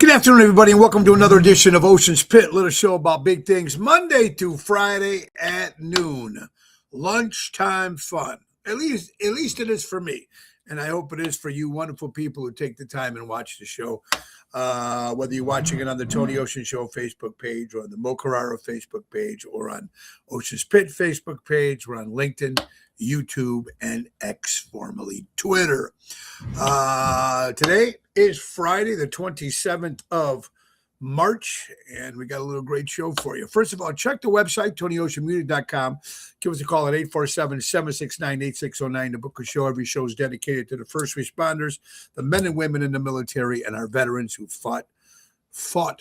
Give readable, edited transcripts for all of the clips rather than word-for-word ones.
Good afternoon, everybody, and welcome to another edition of Ocean's Pit, little show about big things, Monday to Friday at noon. Lunchtime fun. At least it is for me, and I hope it is for you wonderful people who take the time and watch the show. Whether you're watching it on the Tony Ocean Show Facebook page, or on the Mo Carraro Facebook page, or on Ocean's Pit Facebook page, or on LinkedIn, YouTube, and X, formerly Twitter. Today is Friday, the 27th of March, and we got a little great show for you. First of all, check the website, TonyOceanMusic.com. Give us a call at 847-769-8609 to book a show. Every show is dedicated to the first responders, the men and women in the military, and our veterans who fought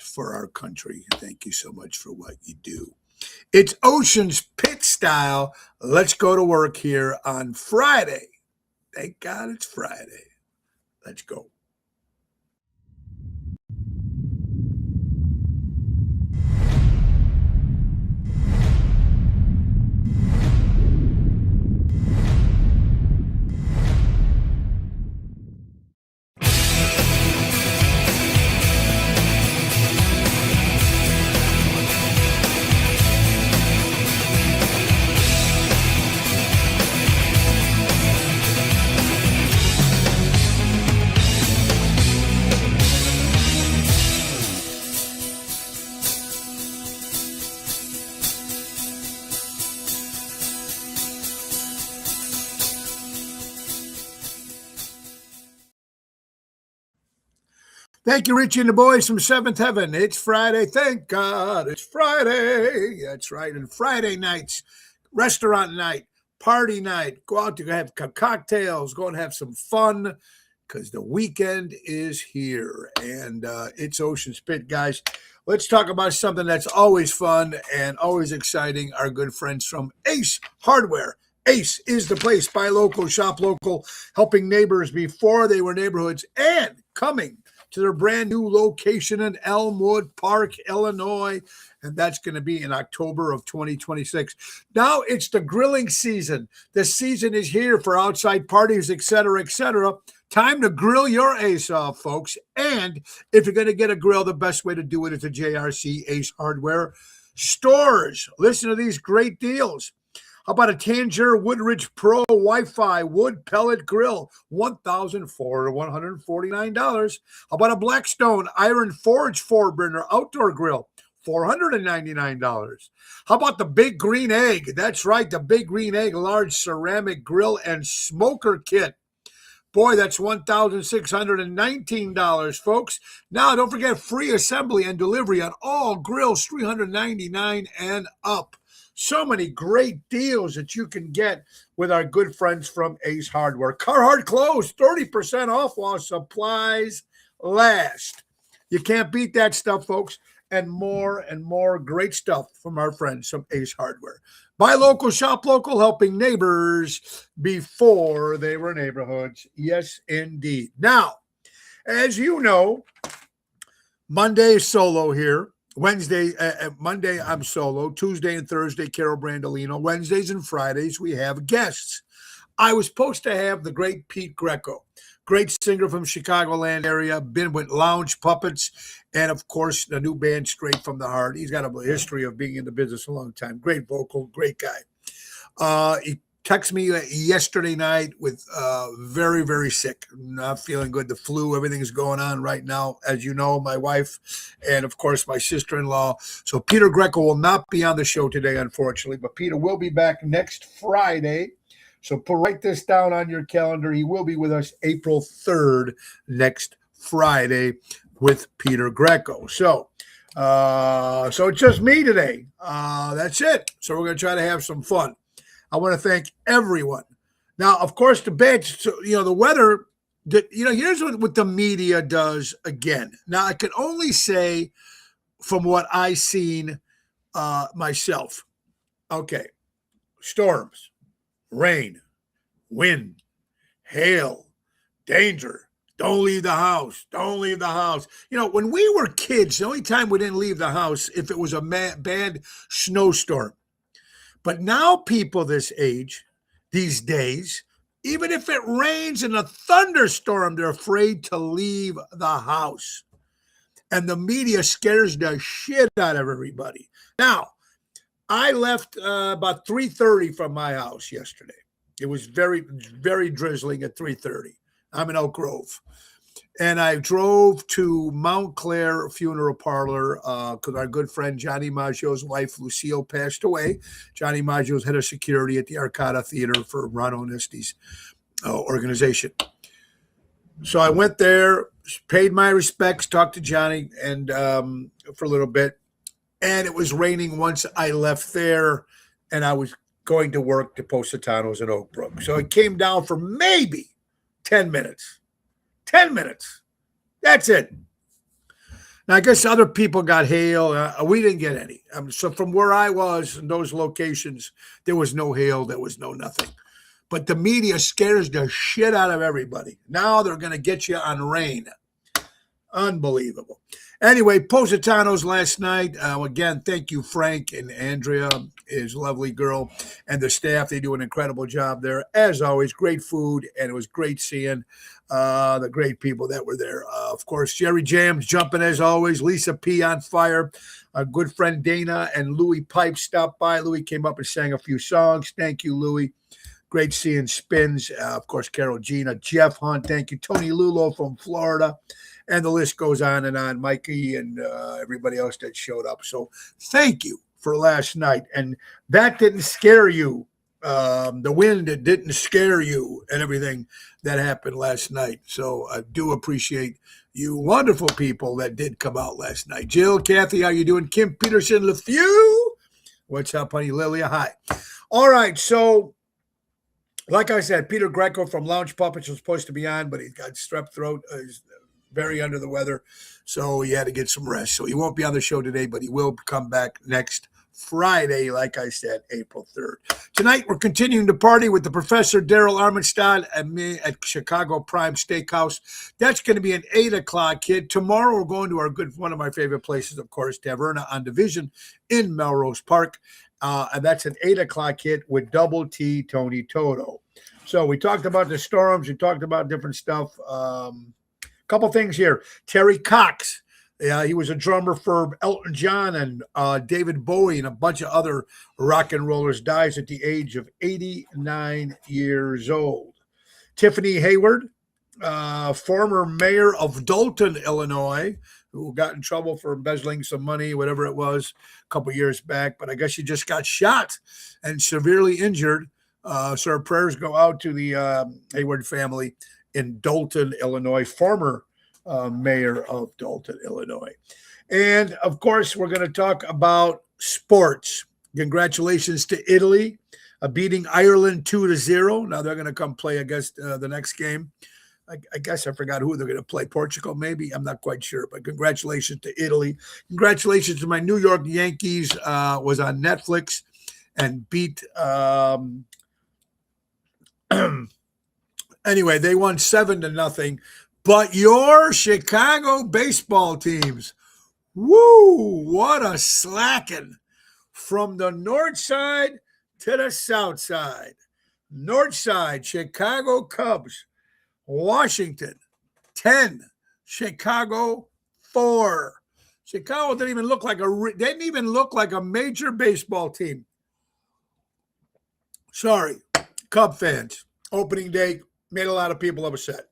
for our country. Thank you so much for what you do. It's Ocean's Pit style. Let's go to work here on Friday. Thank God it's Friday. Let's go. Thank you, Richie and the boys from Seventh Heaven. It's Friday. Thank God it's Friday. That's right. And Friday nights, restaurant night, party night, go out to have cocktails, go and have some fun because the weekend is here. And it's Ocean's Pit, guys. Let's talk about something that's always fun and always exciting. Our good friends from Ace Hardware. Ace is the place. Buy local, shop local, helping neighbors before they were neighborhoods, and coming to their brand new location in Elmwood Park, Illinois. And that's going to be in October of 2026. Now it's the grilling season. The season is here for outside parties, et cetera, et cetera. Time to grill your Ace off, folks. And if you're going to get a grill, the best way to do it is a JRC Ace Hardware stores. Listen to these great deals. How about a Tanger Woodridge Pro Wi-Fi wood pellet grill, $1,149. How about a Blackstone Iron Forge 4-burner outdoor grill, $499. How about the Big Green Egg? That's right, the Big Green Egg large ceramic grill and smoker kit. Boy, that's $1,619, folks. Now, don't forget free assembly and delivery on all grills, $399 and up. So many great deals that you can get with our good friends from Ace Hardware. Carhartt clothes, 30% off while supplies last. You can't beat that stuff, folks. And more great stuff from our friends from Ace Hardware. Buy local, shop local, helping neighbors before they were neighborhoods. Yes, indeed. Now, as you know, Monday is solo here. Monday, I'm solo. Tuesday and Thursday, Carol Brandolino. Wednesdays and Fridays, we have guests. I was supposed to have the great Pete Greco, great singer from Chicagoland area, been with Lounge Puppets, and, of course, the new band Straight from the Heart. He's got a history of being in the business a long time. Great vocal, great guy. He texted me yesterday night with very, very sick, not feeling good. The flu, everything's going on right now. As you know, my wife and, of course, my sister-in-law. So Peter Greco will not be on the show today, unfortunately, but Peter will be back next Friday. So write this down on your calendar. He will be with us April 3rd, next Friday, with Peter Greco. So it's just me today. That's it. So we're going to try to have some fun. I want to thank everyone. Now, of course, the weather, here's what the media does again. Now, I can only say from what I've seen myself. Okay. Storms, rain, wind, hail, danger. Don't leave the house. Don't leave the house. When we were kids, the only time we didn't leave the house if it was a bad snowstorm. But now people this age, these days, even if it rains in a thunderstorm, they're afraid to leave the house. and the media scares the shit out of everybody. Now, I left about 3:30 from my house yesterday. It was very, very drizzling at 3:30. I'm in Oak Grove. And I drove to Mount Clair Funeral Parlor because our good friend Johnny Maggio's wife, Lucille, passed away. Johnny Maggio's head of security at the Arcada Theater for Ron Onesti's organization. So I went there, paid my respects, talked to Johnny and for a little bit. And it was raining once I left there, and I was going to work to Positano's in Oak Brook. So it came down for maybe 10 minutes. 10 minutes. That's it. Now, I guess other people got hail. We didn't get any. So from where I was in those locations, there was no hail. There was no nothing. But the media scares the shit out of everybody. Now they're going to get you on rain. Unbelievable. Anyway, Positano's last night. Again, thank you, Frank and Andrea, his lovely girl, and the staff. They do an incredible job there. As always, great food, and it was great seeing the great people that were there. Of course, Jerry Jams jumping as always. Lisa P on fire. Our good friend Dana and Louis Pipe stopped by. Louis came up and sang a few songs. Thank you, Louis. Great seeing Spins. Of course, Carol Gina, Jeff Hunt. Thank you, Tony Lulo from Florida. And the list goes on and on. Mikey and everybody else that showed up. So thank you for last night. And that didn't scare you. The wind didn't scare you and everything that happened last night. So I do appreciate you wonderful people that did come out last night. Jill, Kathy, how you doing? Kim Peterson, LeFew. What's up, honey? Lilia, hi. All right, so like I said, Peter Greco from Lounge Puppets was supposed to be on, but he got strep throat. He's very under the weather, so he had to get some rest. So he won't be on the show today, but he will come back next Friday, like I said, April 3rd. Tonight, we're continuing to party with the Professor Daryl Armenstad and me at Chicago Prime Steakhouse. That's going to be an 8 o'clock hit. Tomorrow, we're going to one of my favorite places, of course, Taverna on Division in Melrose Park. And that's an 8 o'clock hit with Double T Tony Toto. So we talked about the storms. We talked about different stuff. Couple things here. Terry Cox. He was a drummer for Elton John and David Bowie and a bunch of other rock and rollers. Dies at the age of 89 years old. Tiffany Hayward, former mayor of Dalton, Illinois, who got in trouble for embezzling some money, whatever it was, a couple years back. But I guess she just got shot and severely injured. So our prayers go out to the Hayward family in Dalton, Illinois, former mayor of Dalton, Illinois. And, of course, we're going to talk about sports. Congratulations to Italy beating Ireland 2-0. Now they're going to come play, I guess, the next game. I guess I forgot who they're going to play. Portugal, maybe? I'm not quite sure. But congratulations to Italy. Congratulations to my New York Yankees. Was on Netflix and beat anyway, they won 7-0. But your Chicago baseball teams, woo, what a slacking from the north side to the south side. North side, Chicago Cubs, Washington, 10, Chicago, 4. Chicago didn't even look like a major baseball team. Sorry, Cub fans. Opening day made a lot of people upset.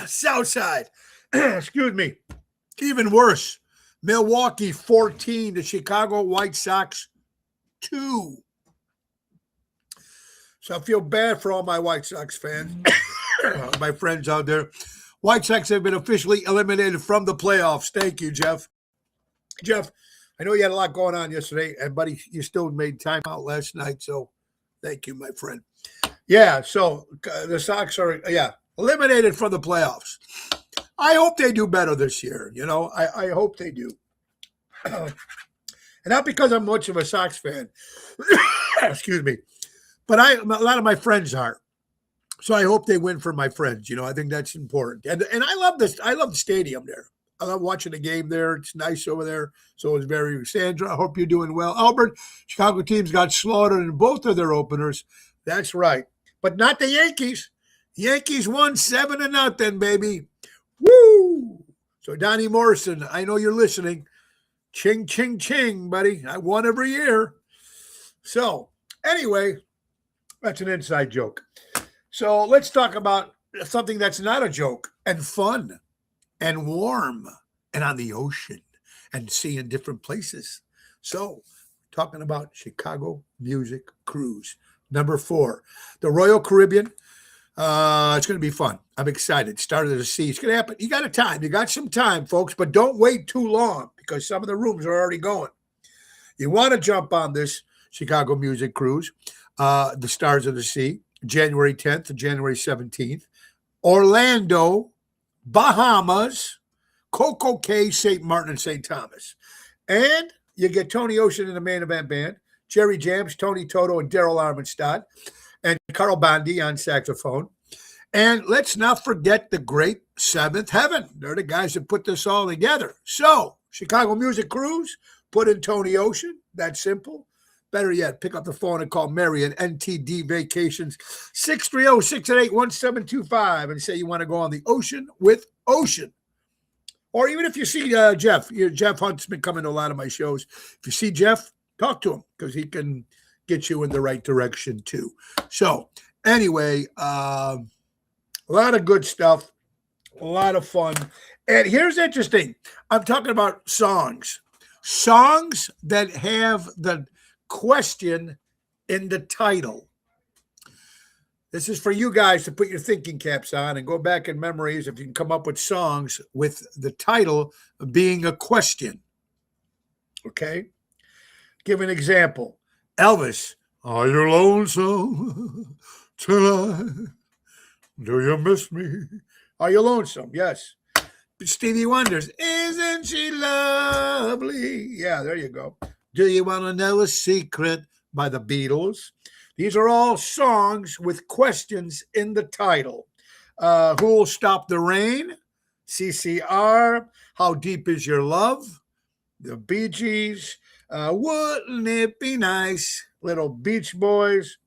South side, excuse me, even worse. Milwaukee 14, the Chicago White Sox 2. So I feel bad for all my White Sox fans, my friends out there. White Sox have been officially eliminated from the playoffs. Thank you, Jeff. Jeff, I know you had a lot going on yesterday, and buddy, you still made time out last night, so thank you, my friend. Yeah, so the Sox are, eliminated from the playoffs. I hope they do better this year. I hope they do. And not because I'm much of a Sox fan, excuse me, but a lot of my friends are. So I hope they win for my friends. I think that's important. And I love this. I love the stadium there. I love watching the game there. It's nice over there. So it's very, Sandra, I hope you're doing well. Albert, Chicago teams got slaughtered in both of their openers. That's right. But not the Yankees. Yankees won 7-0, baby. Woo! So Donnie Morrison, I know you're listening. Ching, ching, ching, buddy. I won every year. So anyway, that's an inside joke. So let's talk about something that's not a joke and fun and warm and on the ocean and seeing different places. So talking about Chicago Music Cruise. Number 4, the Royal Caribbean. It's going to be fun. I'm excited. Start of the sea. It's going to happen. You got a time. You got some time, folks, but don't wait too long because some of the rooms are already going. You want to jump on this Chicago Music Cruise, the Stars of the Sea, January 10th to January 17th. Orlando, Bahamas, Coco Cay, St. Martin, and St. Thomas. And you get Tony Ocean in the main event band, Jerry Jams, Tony Toto, and Daryl Armenstadt, and Carl Bondi on saxophone. And let's not forget the great Seventh Heaven. They're the guys that put this all together. So, Chicago Music Cruise, put in Tony Ocean. That's simple. Better yet, pick up the phone and call Mary at NTD Vacations, 630-688-1725, and say you want to go on the ocean with Ocean. Or even if you see Jeff. Jeff Hunt's been coming to a lot of my shows. If you see Jeff, talk to him because he can get you in the right direction too. So anyway, a lot of good stuff, a lot of fun. And here's interesting. I'm talking about songs that have the question in the title. This is for you guys to put your thinking caps on and go back in memories if you can come up with songs with the title being a question. Okay? Give an example. Elvis, are you lonesome tonight? Do you miss me? Are you lonesome? Yes. Stevie Wonder's, isn't she lovely? Yeah, there you go. Do you want to know a secret by the Beatles? These are all songs with questions in the title. Who'll Stop the Rain? CCR. How Deep Is Your Love? The Bee Gees. Wouldn't it be nice? Little Beach Boys.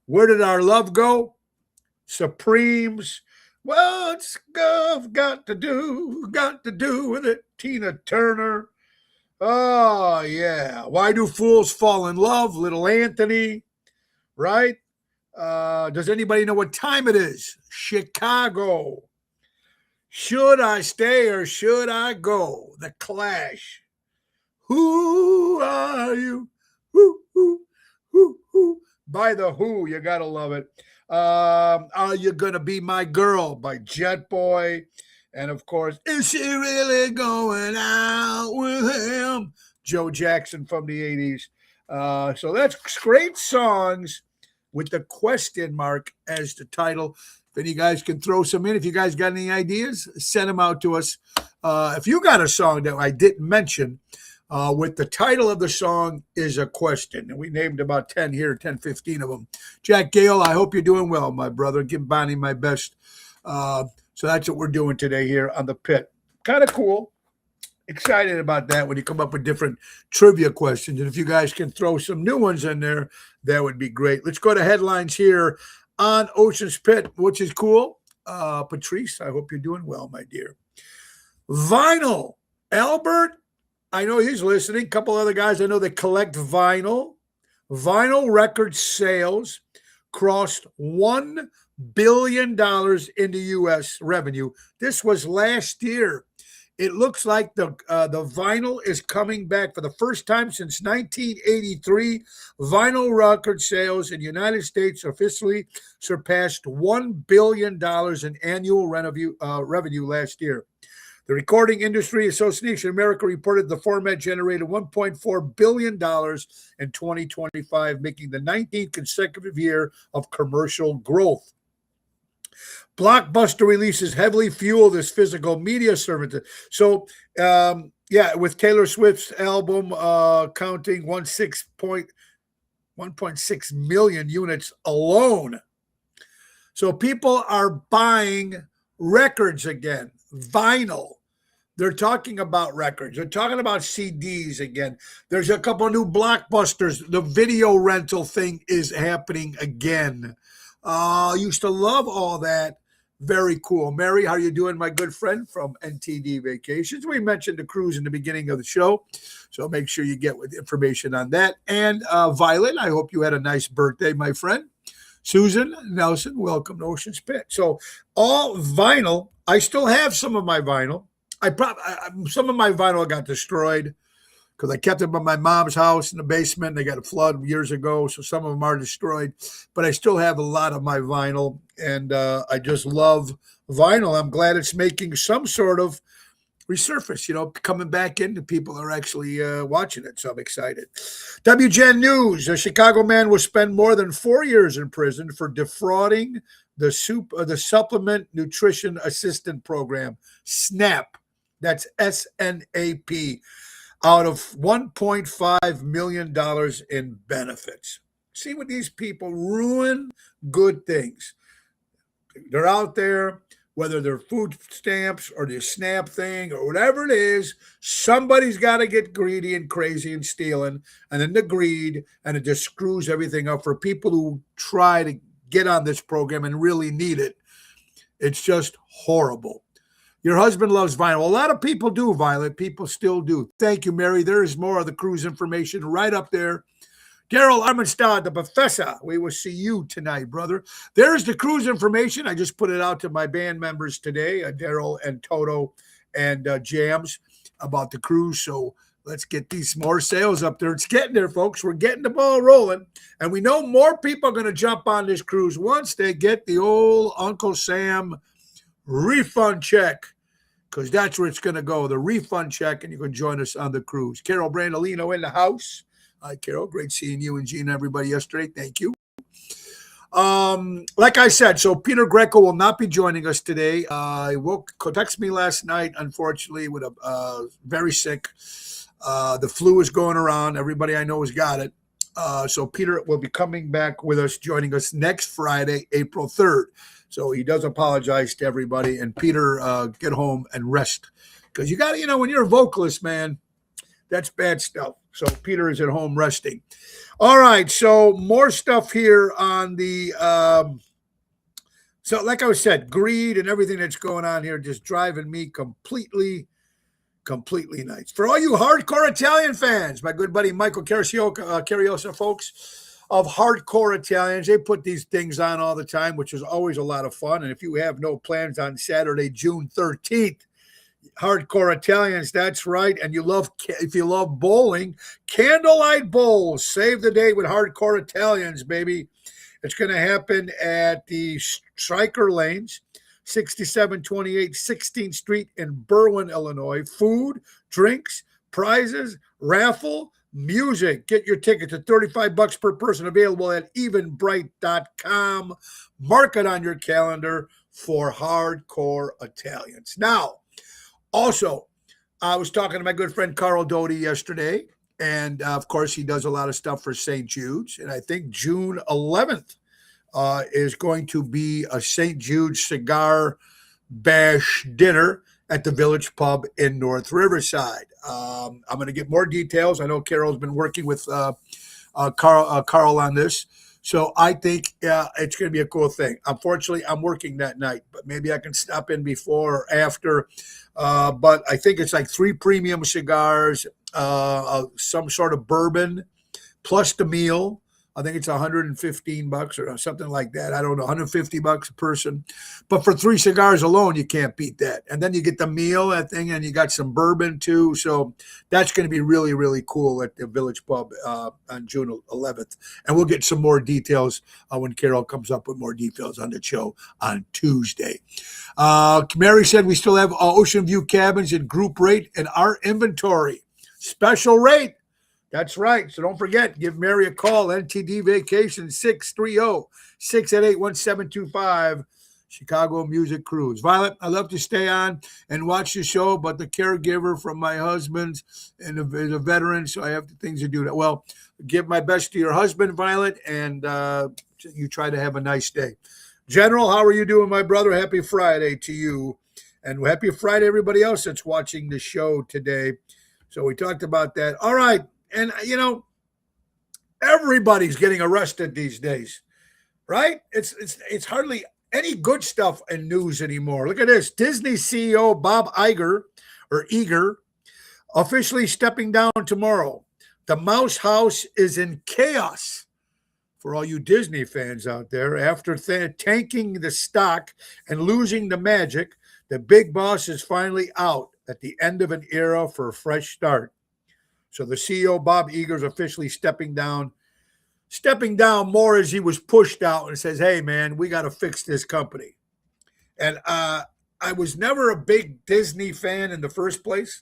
Where Did Our Love Go? Supremes. What's love got to do with it? Tina Turner. Oh, yeah. Why Do Fools Fall in Love? Little Anthony. Right? Does anybody know what time it is? Chicago. Should I stay or should I go? The Clash. Who are you? Who. By the Who. You got to love it. Are You Gonna Be My Girl? By Jet Boy. And, of course, Is She Really Going Out with Him? Joe Jackson from the 80s. So that's great songs with the question mark as the title. If any guys can throw some in, if you guys got any ideas, send them out to us. If you got a song that I didn't mention, with the title of the song is a question, and we named about 10 here, 10, 15 of them. Jack Gale, I hope you're doing well, my brother. Give Bonnie my best. So that's what we're doing today here on The Pit. Kind of cool. Excited about that when you come up with different trivia questions. And if you guys can throw some new ones in there, that would be great. Let's go to headlines here on Ocean's Pit, which is cool. Patrice, I hope you're doing well, my dear. Vinyl. Albert, I know he's listening. A couple other guys I know that collect vinyl. Vinyl record sales crossed $1 billion in the U.S. revenue. This was last year. It looks like the vinyl is coming back for the first time since 1983. Vinyl record sales in the United States officially surpassed $1 billion in annual revenue last year. The Recording Industry Association of America reported the format generated $1.4 billion in 2025, making the 19th consecutive year of commercial growth. Blockbuster releases heavily fuel this physical media service. So, with Taylor Swift's album counting 1.6 million units alone. So people are buying records again, vinyl. They're talking about records. They're talking about CDs again. There's a couple of new blockbusters. The video rental thing is happening again. I used to love all that. Very cool. Mary, how you doing, my good friend from NTD Vacations? We mentioned the cruise in the beginning of the show, so make sure you get with information on that. And Violet, I hope you had a nice birthday, my friend. Susan Nelson, welcome to Ocean's Pit. So all vinyl. I still have some of my vinyl. Some of my vinyl got destroyed because I kept them at my mom's house in the basement. They got a flood years ago, so some of them are destroyed. But I still have a lot of my vinyl, and I just love vinyl. I'm glad it's making some sort of resurface, coming back into people are actually watching it. So I'm excited. WGN News: a Chicago man will spend more than 4 years in prison for defrauding the Supplement Nutrition Assistant Program, SNAP. That's SNAP. Out of $1.5 million in benefits. See what these people ruin good things. They're out there, whether they're food stamps or the SNAP thing or whatever it is, somebody's got to get greedy and crazy and stealing, and then the greed, and it just screws everything up for people who try to get on this program and really need it. It's just horrible. Your husband loves vinyl. A lot of people do, Violet. People still do. Thank you, Mary. There is more of the cruise information right up there. Daryl Armenstad, the professor. We will see you tonight, brother. There's the cruise information. I just put it out to my band members today, Daryl and Toto and Jams, about the cruise. So let's get these more sales up there. It's getting there, folks. We're getting the ball rolling. And we know more people are going to jump on this cruise once they get the old Uncle Sam refund check, because that's where it's going to go, the refund check, and you can join us on the cruise. Carol Brandolino in the house. Hi, Carol. Great seeing you and Gene and everybody yesterday. Thank you. Like I said, so Peter Greco will not be joining us today. He text me last night, unfortunately, with a very sick. The flu is going around. Everybody I know has got it. So Peter will be coming back with us, joining us next Friday, April 3rd. So he does apologize to everybody. And Peter, get home and rest. Because you got to, when you're a vocalist, man, that's bad stuff. So Peter is at home resting. All right. So more stuff here on the, so like I said, greed and everything that's going on here just driving me completely nuts. For all you hardcore Italian fans, my good buddy Michael Cariosa, folks, of Hardcore Italians. They put these things on all the time, which is always a lot of fun. And if you have no plans on Saturday, June 13th, Hardcore Italians, that's right. And if you love bowling, Candlelight Bowls, save the day with Hardcore Italians, baby. It's going to happen at the Stryker Lanes, 6728 16th Street in Berwyn, Illinois. Food, drinks, prizes, raffle, music. Get your tickets at $35 per person, available at eventbrite.com. Mark it on your calendar for Hardcore Italians. Now, also, I was talking to my good friend Carl Doty yesterday, and of course, he does a lot of stuff for St. Jude's, and I think June 11th is going to be a St. Jude's cigar bash dinner at the Village Pub in North Riverside. I'm going to get more details. I know Carol's been working with Carl on this. So I think it's going to be a cool thing. Unfortunately, I'm working that night, but maybe I can stop in before or after. But I think it's like 3 premium cigars, some sort of bourbon, plus the meal. I think it's $115 or something like that. I don't know, $150 a person. But for 3 cigars alone, you can't beat that. And then you get the meal, that thing, and you got some bourbon too. So that's going to be really, really cool at the Village Pub on June 11th. And we'll get some more details when Carol comes up with more details on the show on Tuesday. Mary said we still have Ocean View cabins in group rate in our inventory. Special rate. That's right. So don't forget, give Mary a call, NTD Vacation, 630-688-1725, Chicago Music Cruise. Violet, I love to stay on and watch the show, but the caregiver from my husband and is a veteran, so I have things to do. Well, give my best to your husband, Violet, and you try to have a nice day. General, how are you doing, my brother? Happy Friday to you. And happy Friday, everybody else that's watching the show today. So we talked about that. All right. And, everybody's getting arrested these days, right? It's hardly any good stuff in news anymore. Look at this. Disney CEO Bob Iger, officially stepping down tomorrow. The Mouse House is in chaos for all you Disney fans out there. After tanking the stock and losing the magic, the big boss is finally out at the end of an era for a fresh start. So the CEO, Bob Iger, is officially stepping down more as he was pushed out and says, hey, man, we got to fix this company. And I was never a big Disney fan in the first place.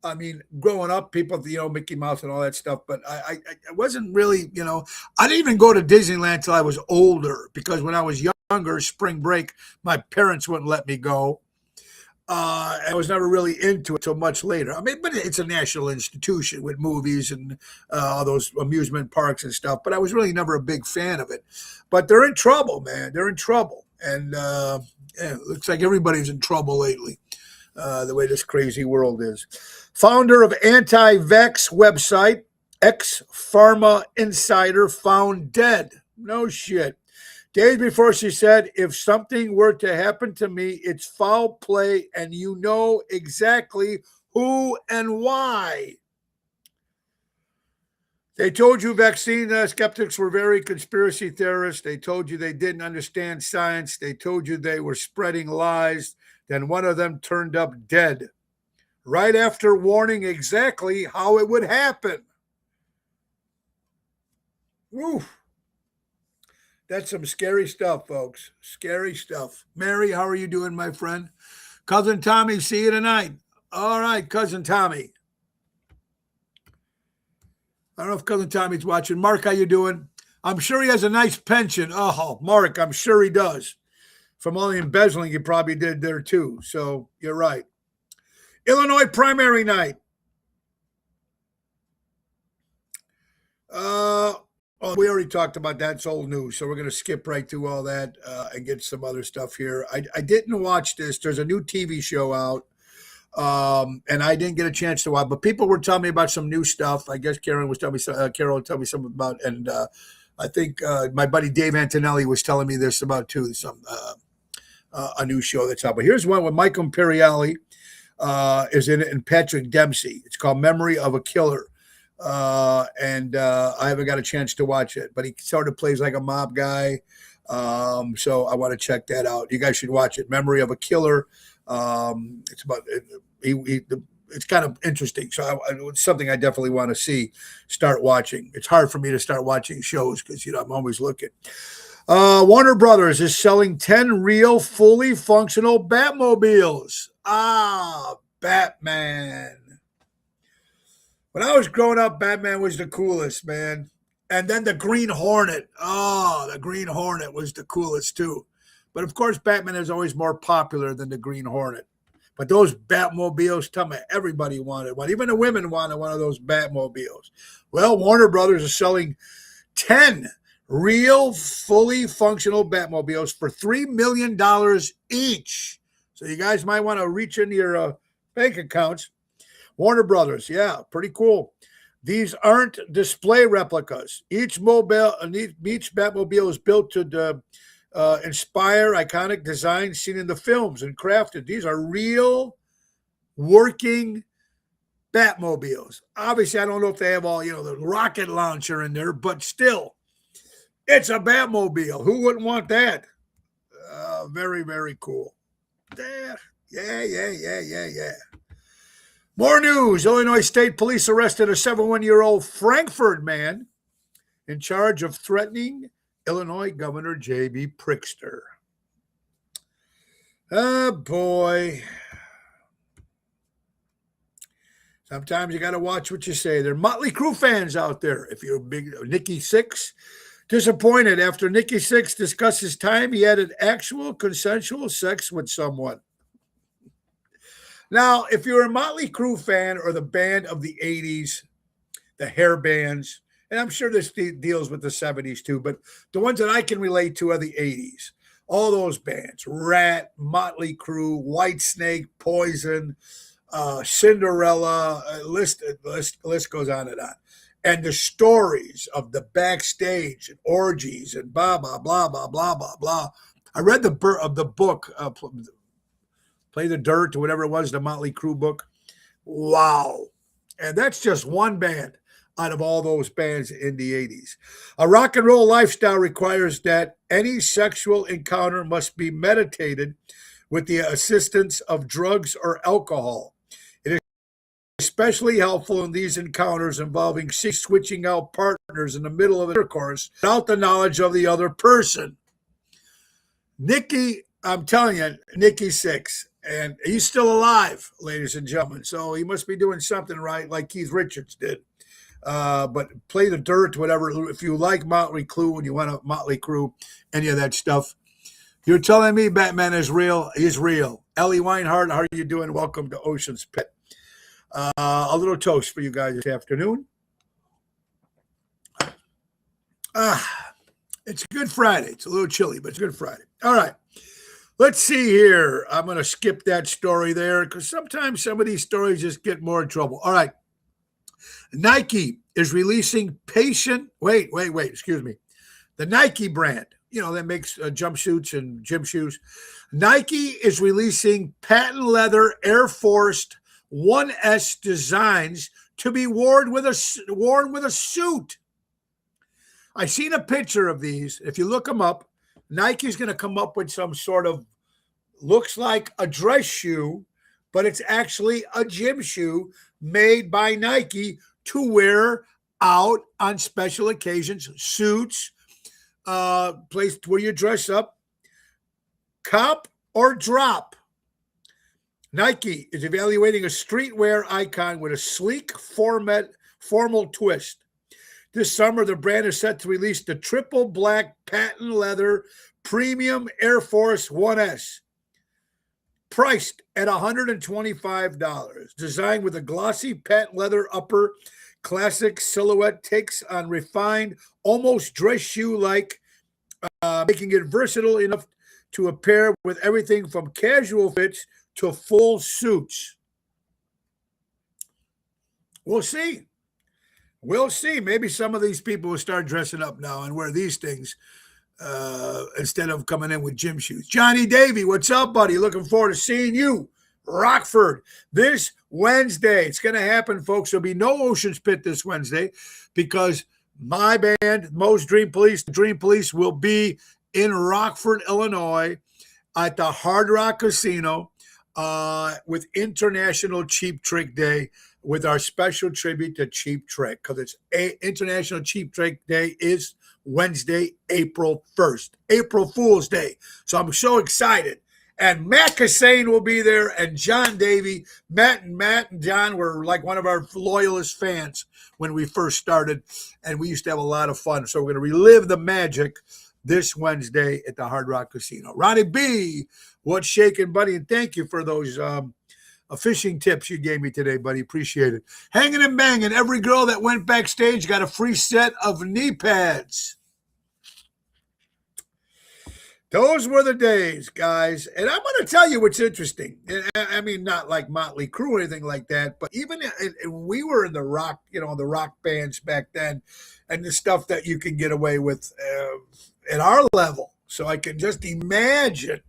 I mean, growing up, people, Mickey Mouse and all that stuff, but I wasn't really, I didn't even go to Disneyland until I was older, because when I was younger, spring break, my parents wouldn't let me go. I was never really into it until much later. I mean, but it's a national institution with movies and all those amusement parks and stuff, but I was really never a big fan of it. But they're in trouble, man. They're in trouble. And it looks like everybody's in trouble lately. The way this crazy world is. Founder of anti-vax website, ex-pharma insider, found dead. No shit. Days before she said, if something were to happen to me, it's foul play, and you know exactly who and why. They told you vaccine skeptics were very conspiracy theorists. They told you they didn't understand science. They told you they were spreading lies. Then one of them turned up dead right after warning exactly how it would happen. Oof. That's some scary stuff, folks. Scary stuff. Mary, how are you doing, my friend? Cousin Tommy, see you tonight. All right, Cousin Tommy. I don't know if Cousin Tommy's watching. Mark, how you doing? I'm sure he has a nice pension. Oh, Mark, I'm sure he does. From all the embezzling you probably did there too. So you're right. Illinois primary night. We already talked about that. It's old news. So we're going to skip right through all that and get some other stuff here. I didn't watch this. There's a new TV show out. And I didn't get a chance to watch, but people were telling me about some new stuff. I guess Carol was telling me something about, and I think my buddy Dave Antonelli was telling me this about too. A new show that's out. But here's one with Mike Imperiale is in it, and Patrick Dempsey. It's called Memory of a Killer. And I haven't got a chance to watch it, but he sort of plays like a mob guy. So I want to check that out. You guys should watch it. Memory of a Killer. It's about it's kind of interesting. So it's something I definitely want to start watching. It's hard for me to start watching shows because, I'm always looking. Warner Brothers is selling 10 real, fully functional Batmobiles. Batman. When I was growing up, Batman was the coolest, man. And then the Green Hornet. Oh, the Green Hornet was the coolest, too. But, of course, Batman is always more popular than the Green Hornet. But those Batmobiles, tell me, everybody wanted one. Even the women wanted one of those Batmobiles. Well, Warner Brothers is selling 10 real, fully functional Batmobiles for $3 million each. So you guys might want to reach into your bank accounts. Warner Brothers, yeah, pretty cool. These aren't display replicas. Each Batmobile is built to inspire iconic designs seen in the films and crafted. These are real working Batmobiles. Obviously, I don't know if they have all, the rocket launcher in there, but still, it's a Batmobile. Who wouldn't want that? Very, very cool. Yeah. More news. Illinois State Police arrested a 71-year-old Frankfurt man in charge of threatening Illinois Governor J.B. Pritzker. Oh, boy. Sometimes you got to watch what you say. There are Motley Crue fans out there. If you're a big Nikki Sixx, disappointed after Nikki Sixx discussed his time he had actual consensual sex with someone. Now, if you're a Motley Crue fan or the band of the 80s, the hair bands, and I'm sure this deals with the 70s too, but the ones that I can relate to are the 80s. All those bands, Rat, Motley Crue, Whitesnake, Poison, Cinderella, list goes on and on. And the stories of the backstage and orgies and blah, blah, blah, blah, blah, blah, blah. I read the book, Play the Dirt or whatever it was, the Motley Crue book. Wow. And that's just one band out of all those bands in the 80s. A rock and roll lifestyle requires that any sexual encounter must be meditated with the assistance of drugs or alcohol. It is especially helpful in these encounters involving switching out partners in the middle of intercourse without the knowledge of the other person. Nikki, I'm telling you, Nikki's 6, and he's still alive, ladies and gentlemen. So he must be doing something right, like Keith Richards did. But Play the Dirt, whatever. If you like Motley Crue and you want a Motley Crue, any of that stuff, you're telling me Batman is real? He's real. Ellie Weinhardt, how are you doing? Welcome to Ocean's Pit. A little toast for you guys this afternoon. It's Good Friday. It's a little chilly, but it's Good Friday. All right. Let's see here. I'm going to skip that story there because sometimes some of these stories just get more in trouble. All right. Nike is releasing excuse me. The Nike brand, that makes jumpsuits and gym shoes. Nike is releasing patent leather Air Force 1S designs to be worn with a suit. I seen a picture of these. If you look them up, Nike's going to come up with some sort of, looks like a dress shoe, but it's actually a gym shoe made by Nike to wear out on special occasions, suits, place where you dress up, cop or drop. Nike is evaluating a streetwear icon with a sleek formal twist. This summer, the brand is set to release the triple black patent leather premium Air Force 1S, priced at $125. Designed with a glossy patent leather upper, classic silhouette takes on refined, almost dress shoe-like, making it versatile enough to pair with everything from casual fits to full suits. We'll see. We'll see. Maybe some of these people will start dressing up now and wear these things instead of coming in with gym shoes. Johnny Davey, what's up, buddy? Looking forward to seeing you, Rockford, this Wednesday. It's going to happen, folks. There'll be no Ocean's Pit this Wednesday because my band, Mo's Dream Police, will be in Rockford, Illinois at the Hard Rock Casino with International Cheap Trick Day, with our special tribute to Cheap Trick, because it's International Cheap Trick Day is Wednesday, April 1st, April Fool's Day. So I'm so excited. And Matt Cassane will be there, and John Davey. Matt and John were like one of our loyalist fans when we first started, and we used to have a lot of fun. So we're going to relive the magic this Wednesday at the Hard Rock Casino. Ronnie B., what's shaking, buddy? And thank you for those fishing tips you gave me today, buddy. Appreciate it. Hanging and banging. Every girl that went backstage got a free set of knee pads. Those were the days, guys. And I'm going to tell you what's interesting. I mean, not like Motley Crue or anything like that, but even we were in the rock, the rock bands back then, and the stuff that you can get away with at our level. So I can just imagine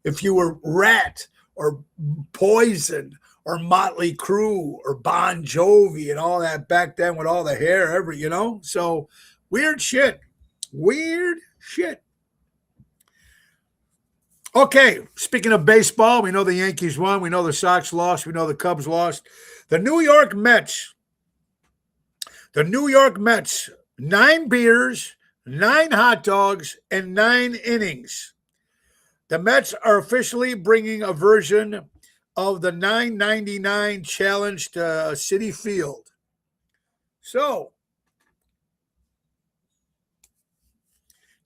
if you were Rat or Poison or Motley Crue or Bon Jovi and all that back then with all the hair, So weird shit. Okay, speaking of baseball, we know the Yankees won. We know the Sox lost. We know the Cubs lost. The New York Mets, 9 beers, 9 hot dogs, and 9 innings. The Mets are officially bringing a version of the $9.99 challenge to Citi Field. So,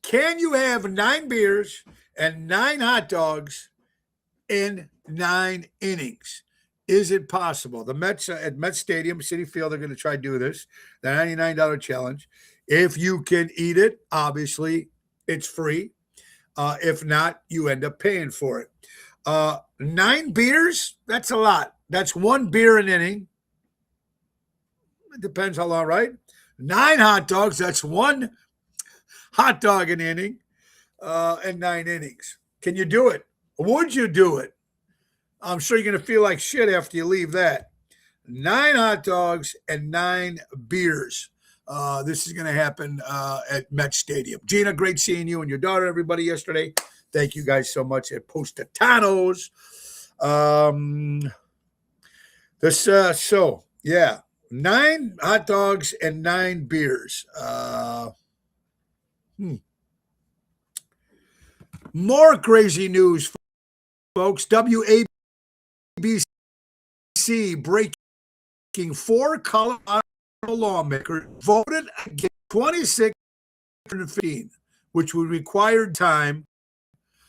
can you have 9 beers and 9 hot dogs in 9 innings? Is it possible? The Mets at Met Stadium, Citi Field, they're going to try to do this, the $99 challenge. If you can eat it, obviously, it's free. If not, you end up paying for it. 9 beers, that's a lot. That's 1 beer an inning. It depends how long, right? 9 hot dogs, that's 1 hot dog an inning. and 9 innings. Can you do it? Would you do it? I'm sure you're going to feel like shit after you leave that. 9 hot dogs and 9 beers. This is going to happen at Met Stadium. Gina, great seeing you and your daughter, everybody, yesterday. Thank you guys so much at Postatanos. Yeah, 9 hot dogs and 9 beers. More crazy news, folks. WABC breaking 4 Colorado lawmakers voted against 2615, which would require time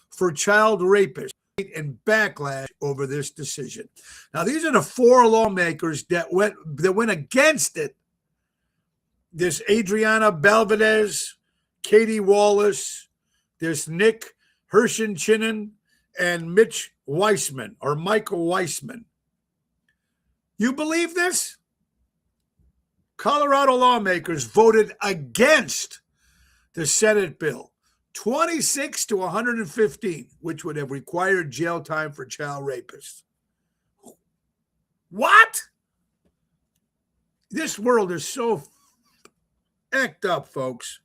for child rapists and backlash over this decision. Now, these are the 4 lawmakers that went against it. There's Adriana Belvedez, Katie Wallace, there's Nick Hershenchinen, and Mitch Weissman, or Michael Weissman. You believe this? Colorado lawmakers voted against the Senate bill, 26 to 115, which would have required jail time for child rapists. What? This world is so act up, folks.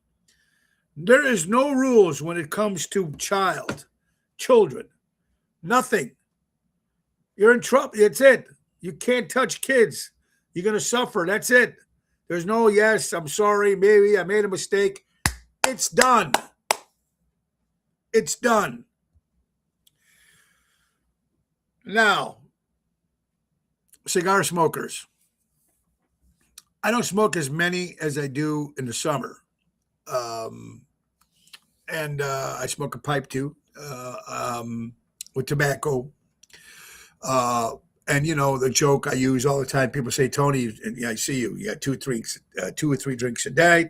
There is no rules when it comes to children. Nothing. You're in trouble. It's it. You can't touch kids. You're going to suffer. That's it. There's no, yes, I'm sorry, maybe I made a mistake. It's done. It's done. Now, cigar smokers. I don't smoke as many as I do in the summer. And I smoke a pipe too, with tobacco. And you know, the joke I use all the time, people say, Tony, and yeah, I see you got 2 or 3 drinks a day.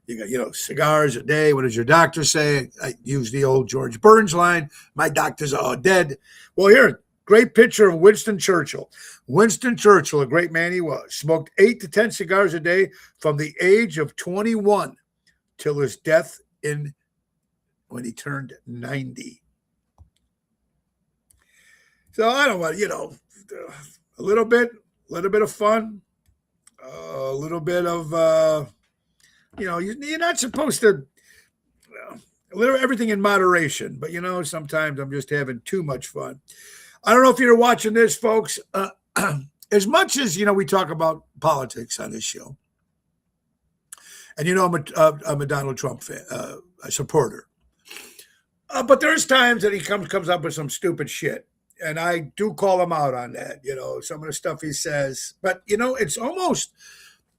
You got, cigars a day. What does your doctor say? I use the old George Burns line. My doctors are all dead. Well, here, great picture of Winston Churchill. Winston Churchill, a great man he was, smoked 8 to 10 cigars a day from the age of 21 till his death when he turned 90. So I don't want, a little bit of fun, a little bit of, you're not supposed to, everything in moderation, but sometimes I'm just having too much fun. I don't know if you're watching this, folks. As much as, we talk about politics on this show, and I'm a Donald Trump fan, a supporter. But there's times that he comes up with some stupid shit. And I do call him out on that, some of the stuff he says. But, it's almost,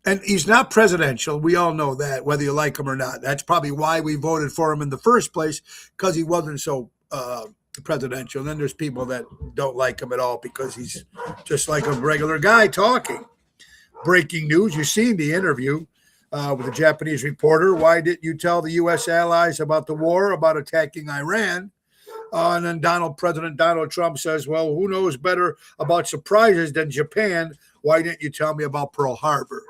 and he's not presidential. We all know that, whether you like him or not. That's probably why we voted for him in the first place, because he wasn't so presidential. And then there's people that don't like him at all because he's just like a regular guy talking. Breaking news, you've seen the interview with the Japanese reporter. Why didn't you tell the U.S. allies about the war, about attacking Iran? And then President Donald Trump says, well, who knows better about surprises than Japan? Why didn't you tell me about Pearl Harbor?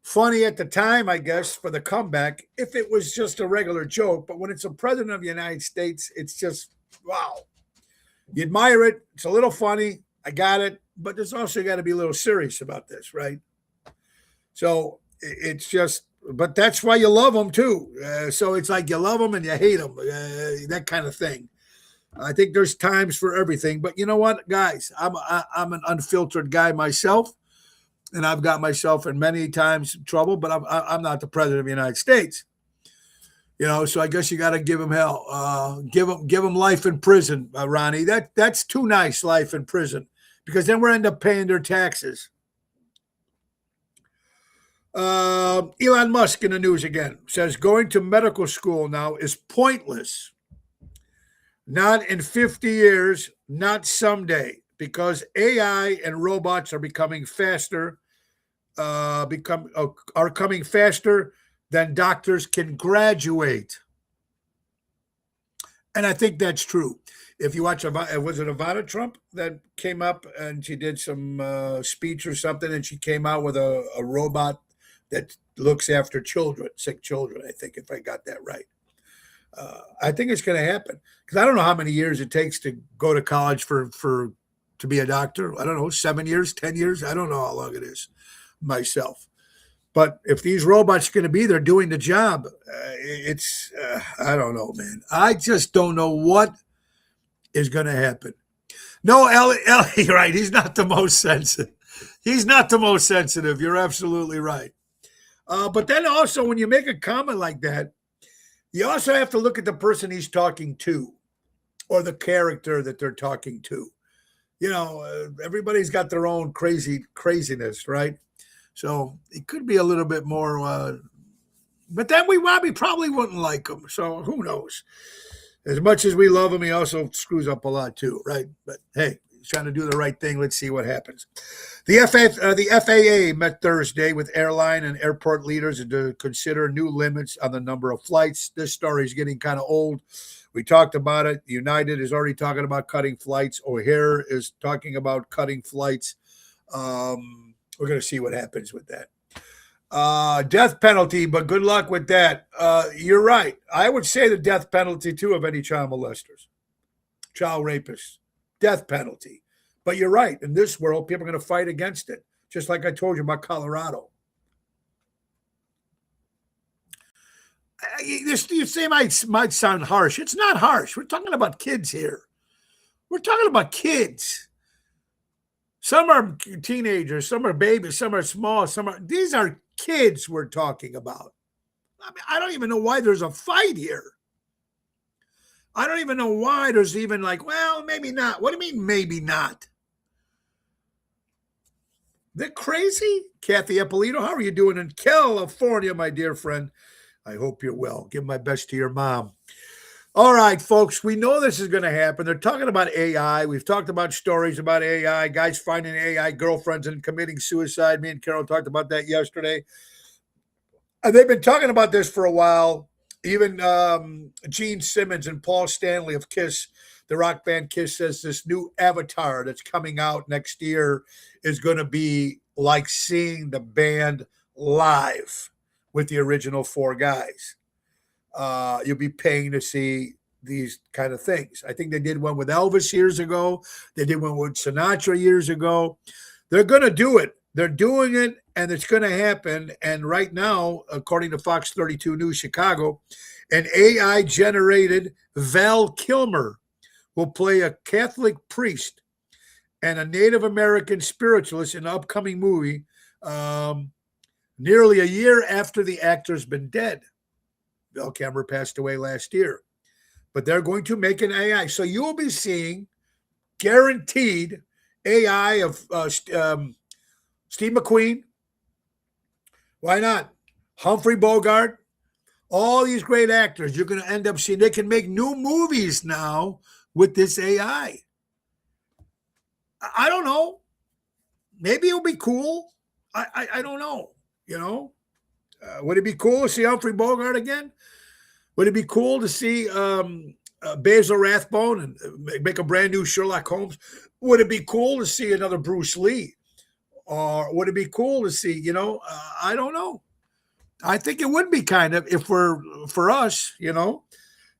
Funny at the time, I guess, for the comeback, if it was just a regular joke. But when it's a president of the United States, it's just, wow. You admire it. It's a little funny. I got it. But there's also got to be a little serious about this, right? So it's just, but that's why you love them too. So it's like you love them and you hate them, that kind of thing. I think there's times for everything. But you know what, guys? I'm an unfiltered guy myself, and I've got myself in many times trouble. But I'm not the president of the United States. So I guess you got to give him hell. Give him life in prison, Ronnie. That's too nice, life in prison, because then we'll end up paying their taxes. Elon Musk in the news again says going to medical school now is pointless. Not in 50 years, not someday, because AI and robots are becoming faster, are coming faster than doctors can graduate. And I think that's true. If you watch, was it Ivana Trump that came up and she did some speech or something, and she came out with a robot that looks after children, sick children, I think, if I got that right. I think it's going to happen because I don't know how many years it takes to go to college for to be a doctor. I don't know, 7 years, 10 years. I don't know how long it is myself. But if these robots are going to be there doing the job, it's I don't know, man. I just don't know what is going to happen. No, Ellie, right? He's not the most sensitive. He's not the most sensitive. You're absolutely right. But then also, when you make a comment like that, you also have to look at the person he's talking to or the character that they're talking to. Everybody's got their own craziness, right? So it could be a little bit more, but then we probably wouldn't like him. So who knows? As much as we love him, he also screws up a lot too, right? But hey, he's trying to do the right thing. Let's see what happens. The FAA met Thursday with airline and airport leaders to consider new limits on the number of flights. This story is getting kind of old. We talked about it. United is already talking about cutting flights. O'Hare is talking about cutting flights. We're going to see what happens with that. Death penalty, but good luck with that. You're right. I would say the death penalty, too, of any child molesters, child rapists. Death penalty. But you're right. In this world, people are going to fight against it, just like I told you about Colorado. You say might sound harsh. It's not harsh. We're talking about kids here. We're talking about kids. Some are teenagers, some are babies, some are small, these are kids we're talking about. I mean, I don't even know why there's a fight here. I don't even know why there's even well, maybe not. What do you mean, maybe not? They're crazy? Kathy Eppolito, how are you doing in California, my dear friend? I hope you're well. Give my best to your mom. All right, folks, we know this is going to happen. They're talking about AI. We've talked about stories about AI, guys finding AI girlfriends and committing suicide. Me and Carol talked about that yesterday. And they've been talking about this for a while. Even Gene Simmons and Paul Stanley of Kiss, the rock band Kiss, says this new Avatar that's coming out next year is going to be like seeing the band live with the original four guys. You'll be paying to see these kind of things. I think they did one with Elvis years ago. They did one with Sinatra years ago. They're going to do it. They're doing it, and it's going to happen. And right now, according to Fox 32 News Chicago, an AI-generated Val Kilmer will play a Catholic priest and a Native American spiritualist in an upcoming movie nearly a year after the actor's been dead. Val Kilmer passed away last year. But they're going to make an AI. So you'll be seeing guaranteed AI of Steve McQueen. Why not? Humphrey Bogart. All these great actors you're going to end up seeing. They can make new movies now with this AI. I don't know. Maybe it'll be cool. I don't know. Would it be cool to see Humphrey Bogart again? Would it be cool to see Basil Rathbone and make a brand new Sherlock Holmes? Would it be cool to see another Bruce Lee? Or would it be cool to see, I don't know. I think it would be kind of for us,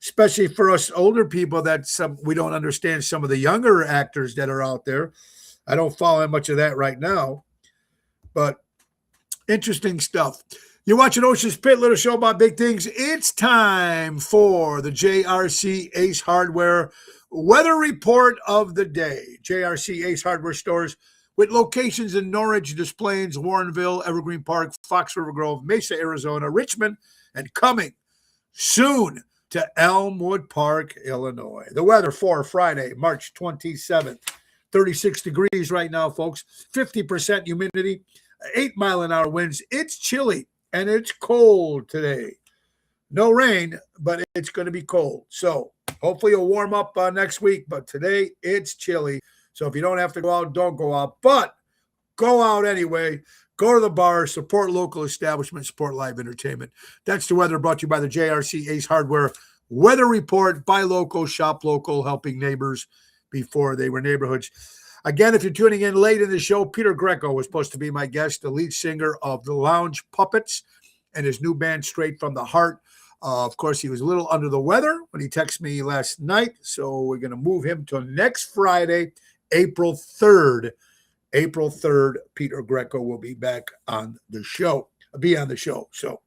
especially for us older people we don't understand some of the younger actors that are out there. I don't follow much of that right now, but interesting stuff. You're watching Ocean's Pit, little show about big things. It's time for the JRC Ace Hardware weather report of the day. JRC Ace Hardware stores with locations in Norwich, Des Plaines, Warrenville, Evergreen Park, Fox River Grove, Mesa, Arizona, Richmond, and coming soon to Elmwood Park, Illinois. The weather for Friday, March 27th. 36 degrees right now, folks. 50% humidity, 8-mile-an-hour winds. It's chilly. And it's cold today. No rain, but it's going to be cold. So hopefully it'll warm up next week. But today it's chilly. So if you don't have to go out, don't go out. But go out anyway. Go to the bar. Support local establishments. Support live entertainment. That's the weather brought to you by the JRC Ace Hardware Weather Report. Buy local, shop local, helping neighbors before they were neighborhoods. Again, if you're tuning in late in the show, Peter Greco was supposed to be my guest, the lead singer of the Lounge Puppets and his new band, Straight from the Heart. Of course, he was a little under the weather when he texted me last night, so we're going to move him to next Friday, April 3rd. April 3rd, Peter Greco will be back on the show. So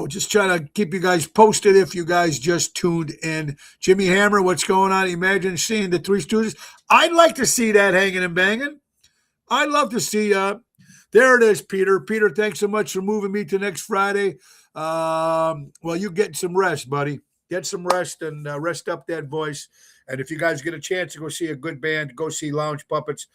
just trying to keep you guys posted if you guys just tuned in. Jimmy Hammer, what's going on? Imagine seeing the Three Stooges. I'd like to see that hanging and banging. I'd love to see. There it is, Peter. Peter, thanks so much for moving me to next Friday. Well, you get some rest, buddy. Get some rest and rest up that voice. And if you guys get a chance to go see a good band, go see Lounge Puppets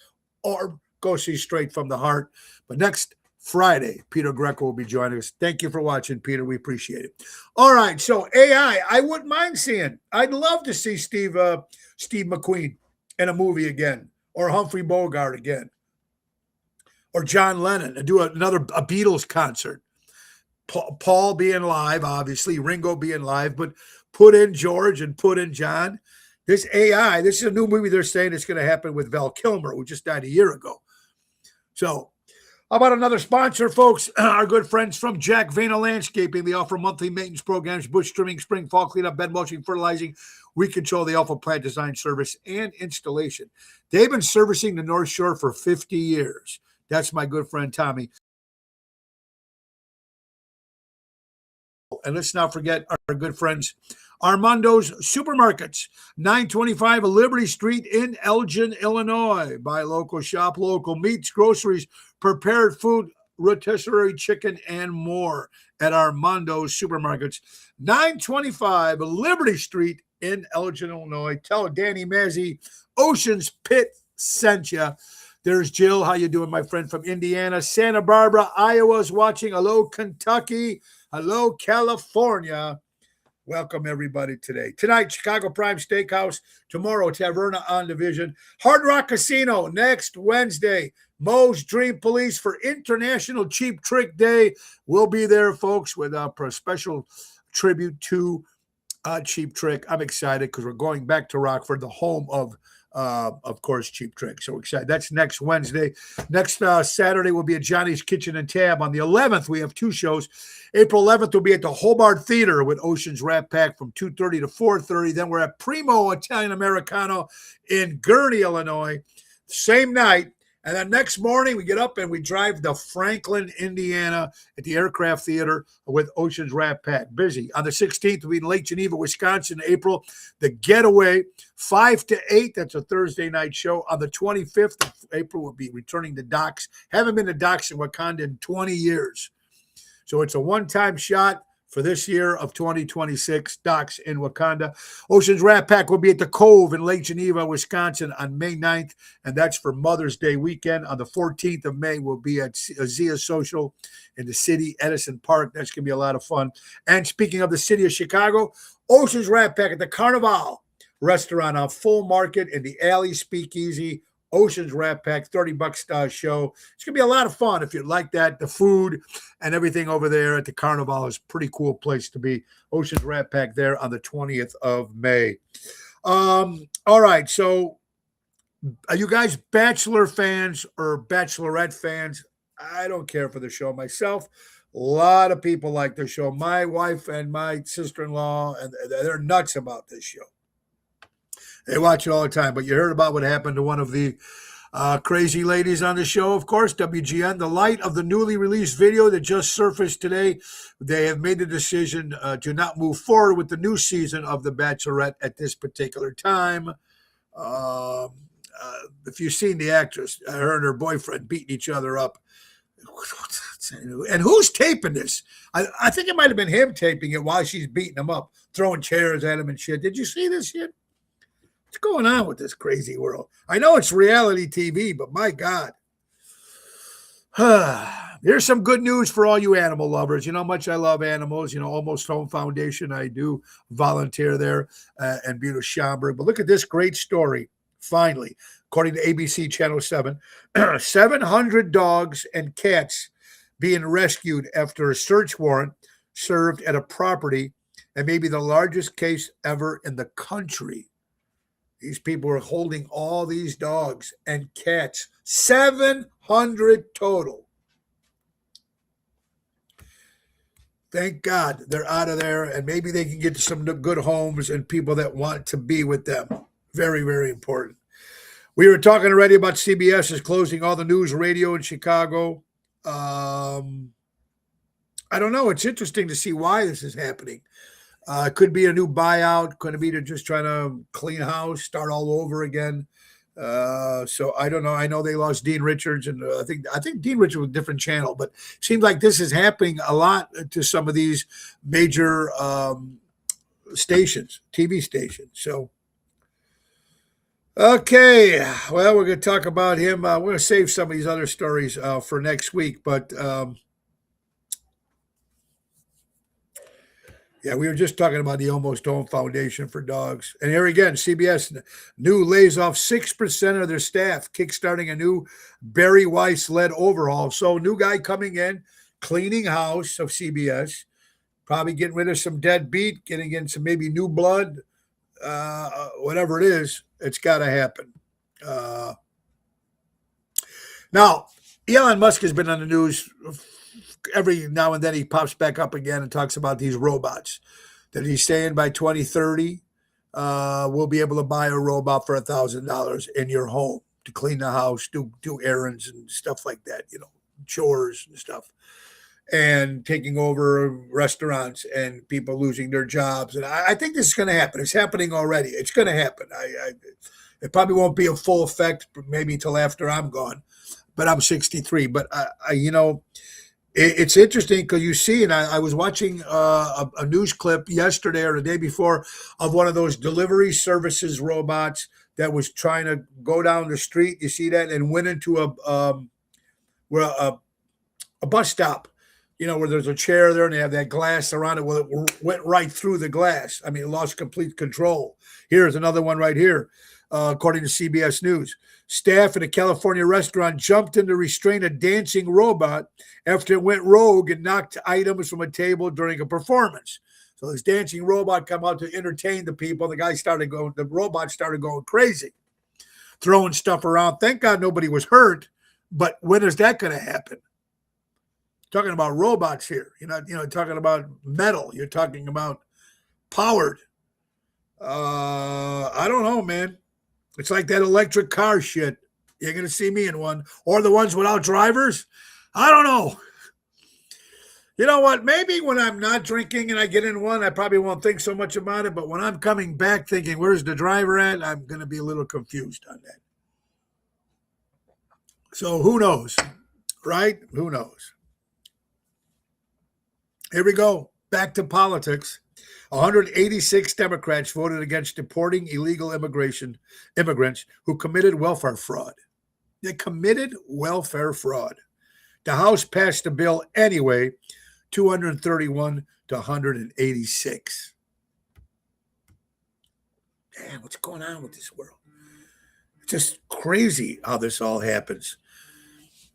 or go see Straight from the Heart. But next Friday, Peter Greco will be joining us. Thank you for watching, Peter. We appreciate it. All right, so AI, I wouldn't mind seeing. I'd love to see Steve McQueen in a movie again, or Humphrey Bogart again, or John Lennon, and do a Beatles concert. Paul being live, obviously, Ringo being live, but put in George and put in John. This AI, this is a new movie they're saying it's going to happen with Val Kilmer, who just died a year ago. So, how about another sponsor, folks? Our good friends from Jack Vayner Landscaping. They offer monthly maintenance programs, bush trimming, spring, fall cleanup, bed mulching, fertilizing. We control the offer plant design service and installation. They've been servicing the North Shore for 50 years. That's my good friend Tommy. And let's not forget our good friends, Armando's Supermarkets, 925 Liberty Street in Elgin, Illinois. Buy local, shop local, meats, groceries, prepared food, rotisserie chicken, and more at Armando's Supermarkets, 925 Liberty Street in Elgin, Illinois. Tell Danny Mazzi, Ocean's Pit sent you. There's Jill. How you doing, my friend from Indiana? Santa Barbara, Iowa's watching. Hello, Kentucky. Hello, California. Welcome, everybody, today. Tonight, Chicago Prime Steakhouse. Tomorrow, Taverna on Division. Hard Rock Casino next Wednesday. Moe's Dream Police for International Cheap Trick Day. We'll be there, folks, with a special tribute to Cheap Trick. I'm excited because we're going back to Rockford, the home of course, Cheap Trick. So excited. That's next Wednesday. Next Saturday will be at Johnny's Kitchen and Tab. On the 11th, we have two shows. April 11th will be at the Hobart Theater with Ocean's Rat Pack from 2:30 to 4:30. Then we're at Primo Italian Americano in Gurnee, Illinois. Same night. And then next morning, we get up and we drive to Franklin, Indiana at the Aircraft Theater with Ocean's Rat Pack. Busy. On the 16th, we'll be in Lake Geneva, Wisconsin, April. The Getaway, 5 to 8. That's a Thursday night show. On the 25th of April, we'll be returning to Docks. Haven't been to Docks in Wakanda in 20 years. So it's a one-time shot for this year of 2026, Docks in Wakanda. Ocean's Rat Pack will be at the Cove in Lake Geneva, Wisconsin on May 9th, and that's for Mother's Day weekend. On the 14th of May, we'll be at Zia Social in the city, Edison Park. That's going to be a lot of fun. And speaking of the city of Chicago, Ocean's Rat Pack at the Carnival restaurant on Full Market in the Alley Speakeasy. Ocean's Rat Pack, $30 show. It's going to be a lot of fun if you like that. The food and everything over there at the Carnival is a pretty cool place to be. Ocean's Rat Pack there on the 20th of May. All right, so are you guys Bachelor fans or Bachelorette fans? I don't care for the show myself. A lot of people like the show. My wife and my sister-in-law, and they're nuts about this show. They watch it all the time, but you heard about what happened to one of the crazy ladies on the show, of course, WGN. The light of the newly released video that just surfaced today, they have made a decision to not move forward with the new season of The Bachelorette at this particular time. If you've seen the actress, her and her boyfriend beating each other up. And who's taping this? I think it might have been him taping it while she's beating him up, throwing chairs at him and shit. Did you see this yet? What's going on with this crazy world? I know it's reality TV, but my God. Here's some good news for all you animal lovers. You know how much I love animals. You know, Almost Home Foundation, I do volunteer there and Buda Schomburg. But look at this great story, finally. According to ABC Channel 7, 700 dogs and cats being rescued after a search warrant served at a property, and maybe the largest case ever in the country. These people are holding all these dogs and cats, 700 total. Thank God they're out of there, and maybe they can get to some good homes and people that want to be with them. Very, very important. We were talking already about CBS is closing all the news radio in Chicago. I don't know. It's interesting to see why this is happening. It could be a new buyout. Could it be to just trying to clean house, start all over again? So I don't know. I know they lost Dean Richards, and I think Dean Richards was a different channel, but it seems like this is happening a lot to some of these major stations, TV stations. So okay, well, we're going to talk about him. We're going to save some of these other stories for next week, but. Yeah, we were just talking about the Almost Home Foundation for Dogs. And here again, CBS new lays off 6% of their staff, kickstarting a new Barry Weiss-led overhaul. So new guy coming in, cleaning house of CBS, probably getting rid of some dead beat, getting in some maybe new blood, whatever it is, it's got to happen. Now, Elon Musk has been on the news every now and then. He pops back up again and talks about these robots that he's saying by 2030 we'll be able to buy a robot for $1,000 in your home to clean the house, do errands and stuff like that, chores and stuff, and taking over restaurants and people losing their jobs. And I think this is going to happen. It's happening already. It's going to happen. It probably won't be a full effect maybe until after I'm gone, but I'm 63. But it's interesting because you see, and I was watching a news clip yesterday or the day before of one of those delivery services robots that was trying to go down the street. You see that, and went into a bus stop, where there's a chair there and they have that glass around it. Well, it went right through the glass. I mean, it lost complete control. Here's another one right here. According to CBS News, staff at a California restaurant jumped in to restrain a dancing robot after it went rogue and knocked items from a table during a performance. So this dancing robot come out to entertain the people. The robot started going crazy, throwing stuff around. Thank God nobody was hurt, but when is that going to happen? Talking about robots here. You're not talking about metal. You're talking about powered. I don't know, man. It's like that electric car shit. You're going to see me in one. Or the ones without drivers. I don't know. You know what? Maybe when I'm not drinking and I get in one, I probably won't think so much about it. But when I'm coming back thinking, where's the driver at? I'm going to be a little confused on that. So who knows? Right? Who knows? Here we go. Back to politics. 186 Democrats voted against deporting illegal immigrants who committed welfare fraud. They committed welfare fraud. The House passed the bill anyway, 231 to 186. Damn, what's going on with this world? It's just crazy how this all happens.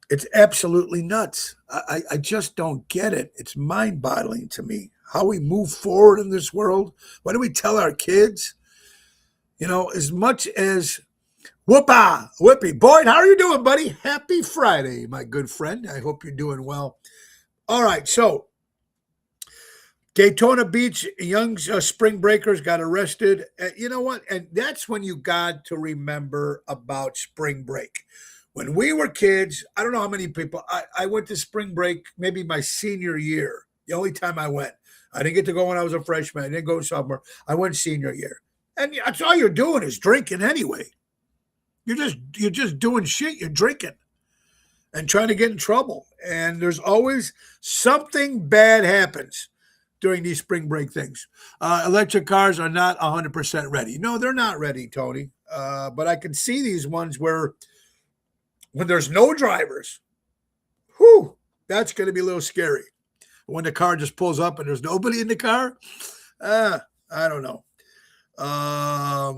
It's absolutely nuts. I just don't get it. It's mind-boggling to me how we move forward in this world. What do we tell our kids? As much as Whippy. Boyd, how are you doing, buddy? Happy Friday, my good friend. I hope you're doing well. All right, so Daytona Beach, young spring breakers got arrested. You know what? And that's when you got to remember about spring break. When we were kids, I don't know how many people, I went to spring break maybe my senior year, the only time I went. I didn't get to go when I was a freshman. I didn't go sophomore. I went senior year. And that's all you're doing is drinking anyway. You're just doing shit. You're drinking and trying to get in trouble. And there's always something bad happens during these spring break things. Electric cars are not 100% ready. No, they're not ready, Tony. But I can see these ones where when there's no drivers, that's going to be a little scary. When the car just pulls up and there's nobody in the car, I don't know.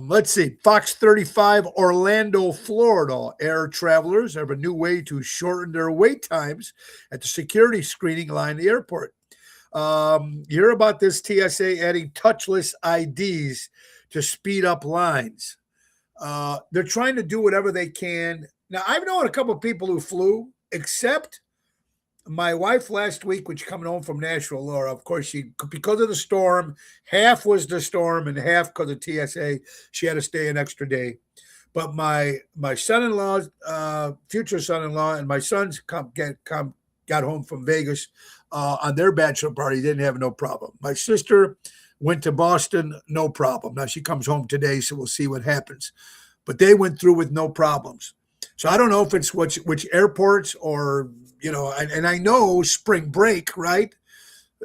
Let's see. Fox 35, Orlando, Florida. Air travelers have a new way to shorten their wait times at the security screening line at the airport. You hear about this TSA adding touchless IDs to speed up lines. They're trying to do whatever they can. Now, I've known a couple of people who flew, except my wife last week, which coming home from Nashville, Laura, of course, she because of the storm, half was the storm and half because of TSA, she had to stay an extra day. But my son-in-law, future son-in-law, and my sons got home from Vegas on their bachelor party. Didn't have no problem. My sister went to Boston, no problem. Now she comes home today, so we'll see what happens. But they went through with no problems. So I don't know if it's which airports or and I know spring break, right?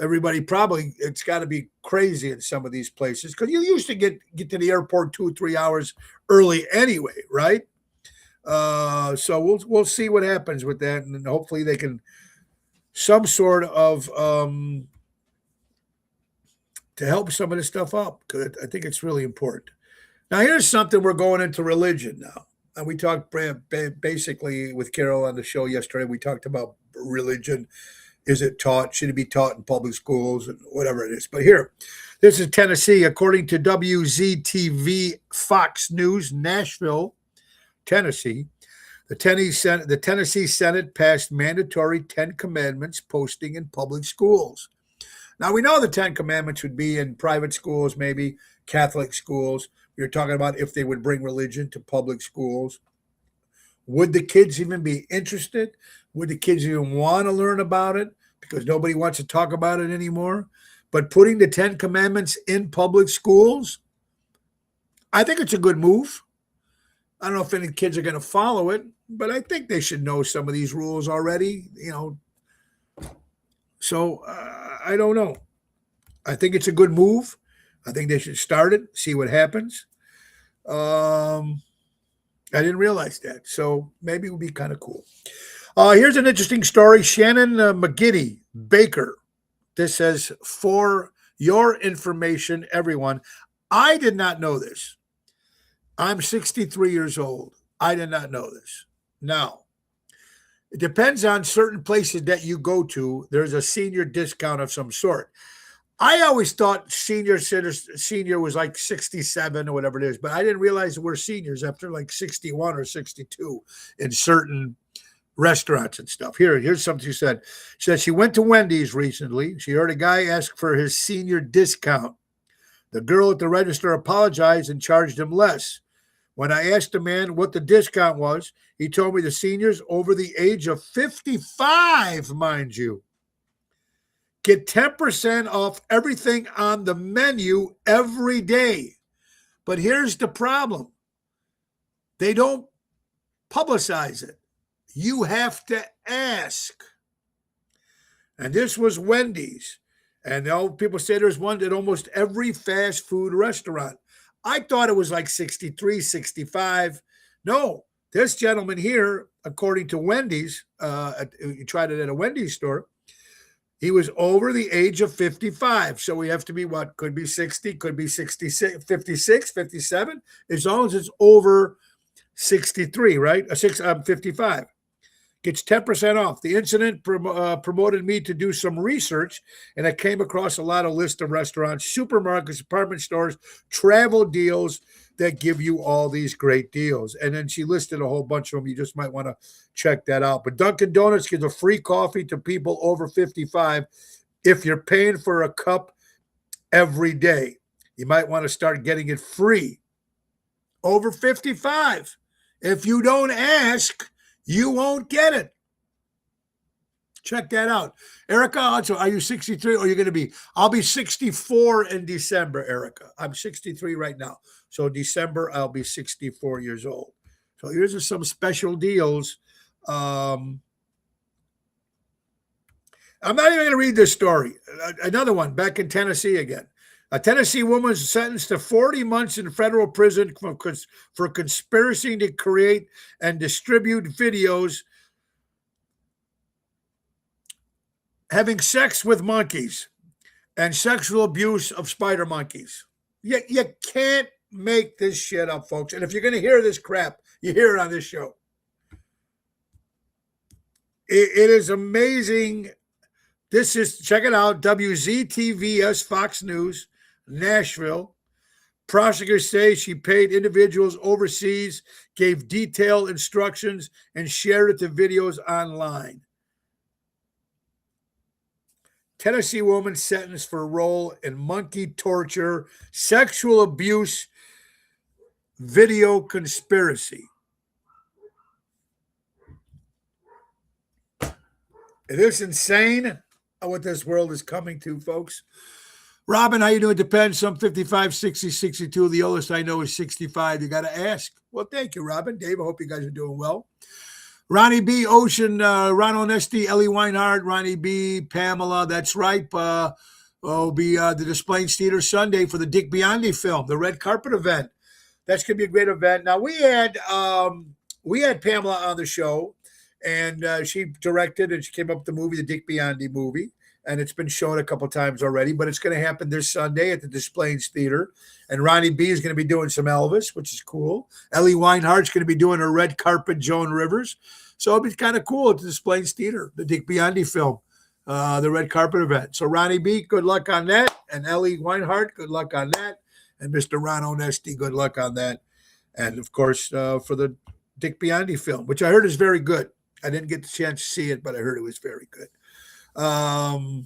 Everybody probably it's got to be crazy in some of these places because you used to get to the airport 2 or 3 hours early anyway, right? So we'll see what happens with that, and hopefully they can some sort of to help some of this stuff up because I think it's really important. Now here's something we're going into religion now. And we talked basically with Carol on the show yesterday. We talked about religion. Is it taught? Should it be taught in public schools and whatever it is? But here, this is Tennessee. According to WZTV Fox News, Nashville, Tennessee, the Tennessee Senate passed mandatory 10 Commandments posting in public schools. Now, we know the 10 Commandments would be in private schools, maybe Catholic schools. We were talking about if they would bring religion to public schools. Would the kids even be interested? Would the kids even want to learn about it? Because nobody wants to talk about it anymore. But putting the 10 Commandments in public schools, I think it's a good move. I don't know if any kids are going to follow it, but I think they should know some of these rules already, So I don't know. I think it's a good move. I think they should start it, see what happens. I didn't realize that. So maybe it would be kind of cool. Here's an interesting story. Shannon McGiddy Baker. This says, for your information, everyone, I did not know this. I'm 63 years old. I did not know this. Now, it depends on certain places that you go to. There's a senior discount of some sort. I always thought senior was like 67 or whatever it is, but I didn't realize we're seniors after like 61 or 62 in certain restaurants and stuff. Here's something she said. She said she went to Wendy's recently. She heard a guy ask for his senior discount. The girl at the register apologized and charged him less. When I asked the man what the discount was, he told me the seniors over the age of 55, mind you, get 10% off everything on the menu every day. But here's the problem. They don't publicize it. You have to ask. And this was Wendy's. And people say there's one at almost every fast food restaurant. I thought it was like 63, 65. No, this gentleman here, according to Wendy's, he tried it at a Wendy's store, he was over the age of 55. So we have to be what? Could be 60, could be 66, 56, 57, as long as it's over 63, right? 55. Gets 10% off. The incident promoted me to do some research, and I came across a lot of lists of restaurants, supermarkets, department stores, travel deals that give you all these great deals. And then she listed a whole bunch of them. You just might want to check that out. But Dunkin' Donuts gives a free coffee to people over 55 if you're paying for a cup every day. You might want to start getting it free. Over 55. If you don't ask, you won't get it. Check that out. Erica, also, are you 63 or are you going to be? I'll be 64 in December, Erica. I'm 63 right now. So December, I'll be 64 years old. So here's some special deals. I'm not even going to read this story. Another one, back in Tennessee again. A Tennessee woman is sentenced to 40 months in federal prison for conspiracy to create and distribute videos having sex with monkeys and sexual abuse of spider monkeys. You can't make this shit up, folks. And if you're going to hear this crap, you hear it on this show. It is amazing. This is, check it out, WZTVS Fox News. Nashville. Prosecutors say she paid individuals overseas, gave detailed instructions, and shared the videos online. Tennessee woman sentenced for role in monkey torture, sexual abuse, video conspiracy. It is insane what this world is coming to, folks. Robin, how you doing? Depends. Some 55, 60, 62. The oldest I know is 65. You got to ask. Well, thank you, Robin. Dave, I hope you guys are doing well. Ronnie B, Ocean, Ron Onesti, Ellie Weinhardt, Ronnie B, Pamela. That's right. Will be the Displays Theater Sunday for the Dick Biondi film, the red carpet event. That's going to be a great event. Now, we had Pamela on the show, and she directed and she came up with the movie, the Dick Biondi movie. And it's been shown a couple times already, but it's going to happen this Sunday at the Displays Theater. And Ronnie B is going to be doing some Elvis, which is cool. Ellie Weinhardt's going to be doing her red carpet Joan Rivers. So it'll be kind of cool at the Displays Theater, the Dick Biondi film, the red carpet event. So Ronnie B, good luck on that. And Ellie Weinhardt, good luck on that. And Mr. Ron Onesti, good luck on that. And, of course, for the Dick Biondi film, which I heard is very good. I didn't get the chance to see it, but I heard it was very good. So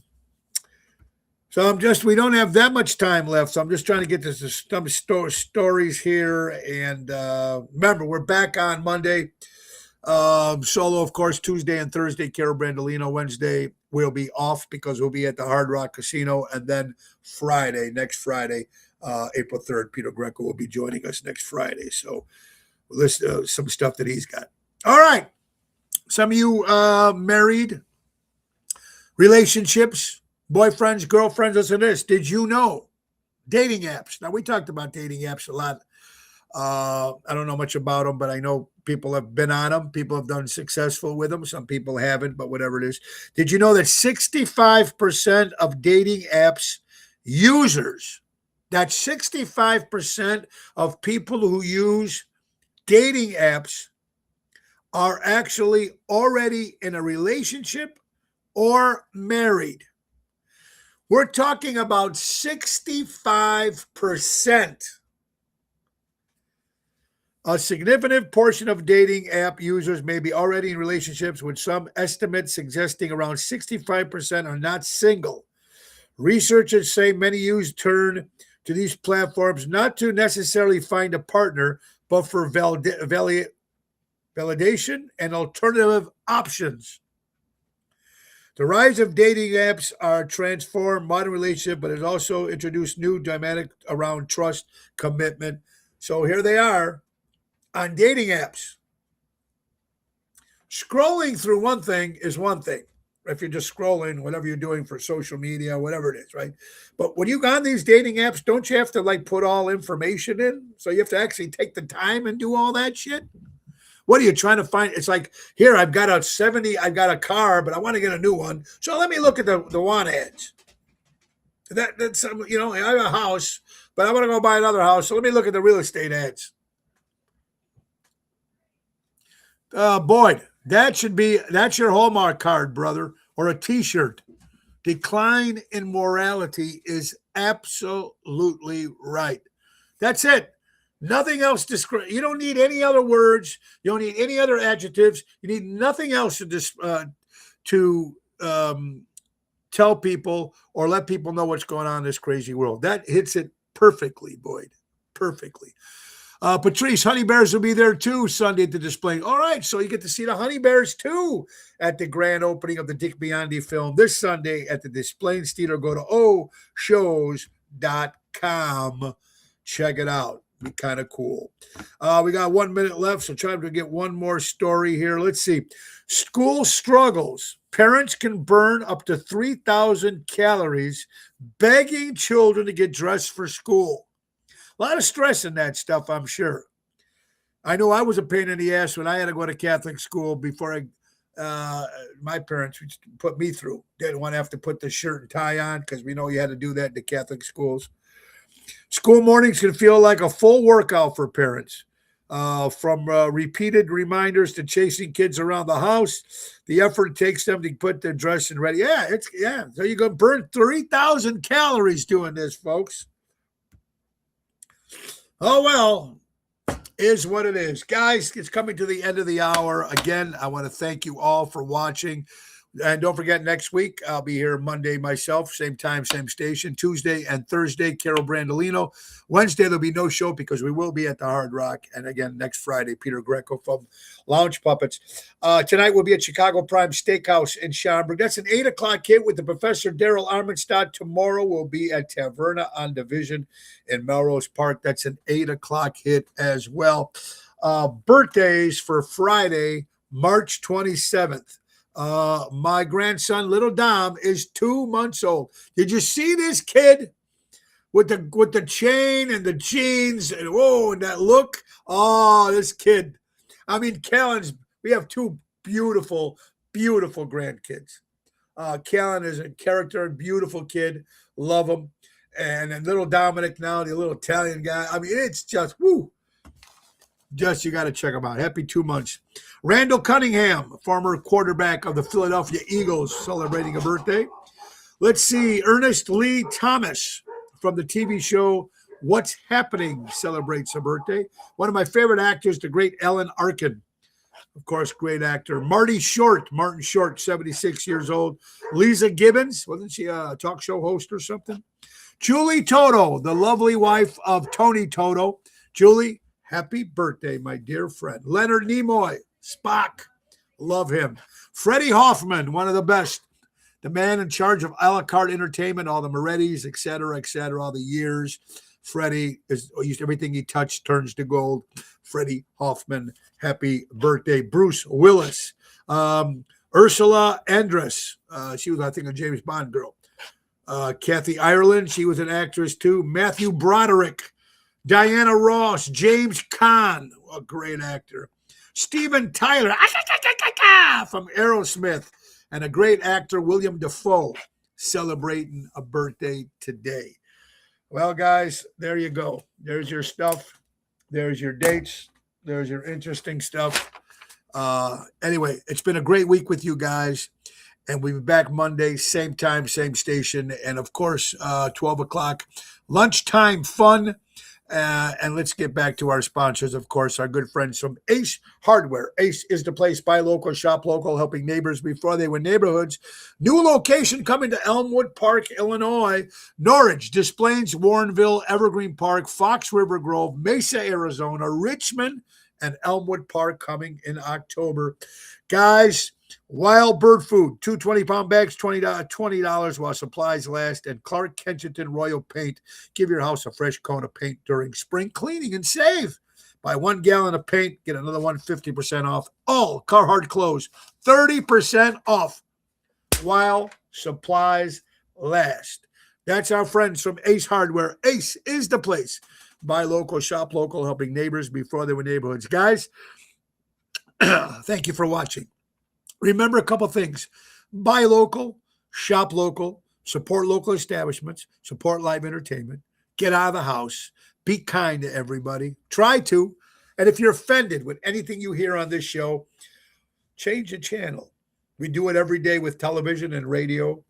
we don't have that much time left. So I'm just trying to get to some stories here. And remember, we're back on Monday. Solo, of course, Tuesday and Thursday, Carol Brandolino. Wednesday, we'll be off because we'll be at the Hard Rock Casino. And then next Friday, April 3rd, Peter Greco will be joining us next Friday. So we'll listen to some stuff that he's got. All right. Some of you married, relationships, boyfriends, girlfriends, listen to this. Did you know dating apps? Now, we talked about dating apps a lot. I don't know much about them, but I know people have been on them. People have done successful with them. Some people haven't, but whatever it is. Did you know that 65% of dating apps users, that's 65% of people who use dating apps are actually already in a relationship or married? We're talking about 65%. A significant portion of dating app users may be already in relationships, with some estimates suggesting around 65% are not single. Researchers say many users turn to these platforms not to necessarily find a partner, but for validation and alternative options. The rise of dating apps are transformed modern relationships, but it also introduced new dynamic around trust, commitment. So here they are on dating apps. Scrolling through one thing is one thing. If you're just scrolling, whatever you're doing for social media, whatever it is, right? But when you go on these dating apps, don't you have to put all information in? So you have to actually take the time and do all that shit? What are you trying to find? It's like, here, I've got a car, but I want to get a new one. So let me look at the want ads. That's I have a house, but I want to go buy another house. So let me look at the real estate ads. Boyd, that's your Hallmark card, brother, or a T-shirt. Decline in morality is absolutely right. That's it. Nothing else. You don't need any other words. You don't need any other adjectives. You need nothing else to tell people or let people know what's going on in this crazy world. That hits it perfectly, Boyd. Perfectly. Patrice, Honey Bears will be there too Sunday at the display. All right, so you get to see the Honey Bears too at the grand opening of the Dick Biondi film this Sunday at the Displays Theater. Go to oshows.com. Check it out. Be kind of cool. We got 1 minute left, so try to get one more story here. Let's see. School struggles. Parents can burn up to 3,000 calories begging children to get dressed for school. A lot of stress in that stuff, I'm sure. I know I was a pain in the ass when I had to go to Catholic school before my parents put me through. Didn't want to have to put the shirt and tie on because we know you had to do that in the Catholic schools. School mornings can feel like a full workout for parents. From repeated reminders to chasing kids around the house, the effort it takes them to put their dress and ready. So you're going to burn 3,000 calories doing this, folks. Oh, well, is what it is. Guys, it's coming to the end of the hour. Again, I want to thank you all for watching. And don't forget, next week, I'll be here Monday myself, same time, same station. Tuesday and Thursday, Carol Brandolino. Wednesday, there'll be no show because we will be at the Hard Rock. And again, next Friday, Peter Greco from Lounge Puppets. Tonight, we'll be at Chicago Prime Steakhouse in Schaumburg. That's an 8 o'clock hit with the Professor Daryl Armenstadt. Tomorrow, we'll be at Taverna on Division in Melrose Park. That's an 8 o'clock hit as well. Birthdays for Friday, March 27th. My grandson, little Dom, is 2 months old. Did you see this kid with the chain and the jeans and and that look? Oh, this kid. I mean, Callan's. We have two beautiful, beautiful grandkids. Callan is a character and beautiful kid. Love him. And then little Dominic now, the little Italian guy. I mean, it's just woo. Just you got to check him out. Happy 2 months. Randall Cunningham, former quarterback of the Philadelphia Eagles, celebrating a birthday. Let's see. Ernest Lee Thomas from the TV show What's Happening celebrates a birthday. One of my favorite actors, the great Alan Arkin. Of course, great actor. Martin Short, 76 years old. Lisa Gibbons, wasn't she a talk show host or something? Julie Toto, the lovely wife of Tony Toto. Julie, happy birthday, my dear friend. Leonard Nimoy, Spock, love him. Freddie Hoffman, one of the best. The man in charge of a la carte entertainment, all the Moretti's, et cetera, all the years. Freddie, everything he touched turns to gold. Freddie Hoffman, happy birthday. Bruce Willis. Ursula Andress, she was, I think, a James Bond girl. Kathy Ireland, she was an actress too. Matthew Broderick. Diana Ross, James Caan, a great actor. Steven Tyler from Aerosmith, and a great actor, William Dafoe, celebrating a birthday today. Well, guys, there you go. There's your stuff. There's your dates. There's your interesting stuff. Anyway, it's been a great week with you guys. And we'll be back Monday, same time, same station. And, of course, 12 o'clock, lunchtime fun. And let's get back to our sponsors, of course, our good friends from Ace Hardware. Ace is the place. Buy local, shop local, helping neighbors before they win neighborhoods. New location coming to Elmwood Park, Illinois, Norridge, Des Plaines, Warrenville, Evergreen Park, Fox River Grove, Mesa, Arizona, Richmond, and Elmwood Park coming in October. Guys, Wild Bird Food, 2 20-pound bags, $20 while supplies last. And Clark Kensington Royal Paint. Give your house a fresh coat of paint during spring cleaning and save. Buy 1 gallon of paint, get another one 50% off. All Carhartt clothes, 30% off while supplies last. That's our friends from Ace Hardware. Ace is the place. Buy local, shop local, helping neighbors before they were neighborhoods. Guys, thank you for watching. Remember a couple things. Buy local, shop local, support local establishments, support live entertainment, get out of the house, be kind to everybody. Try to. And if you're offended with anything you hear on this show, change the channel. We do it every day with television and radio.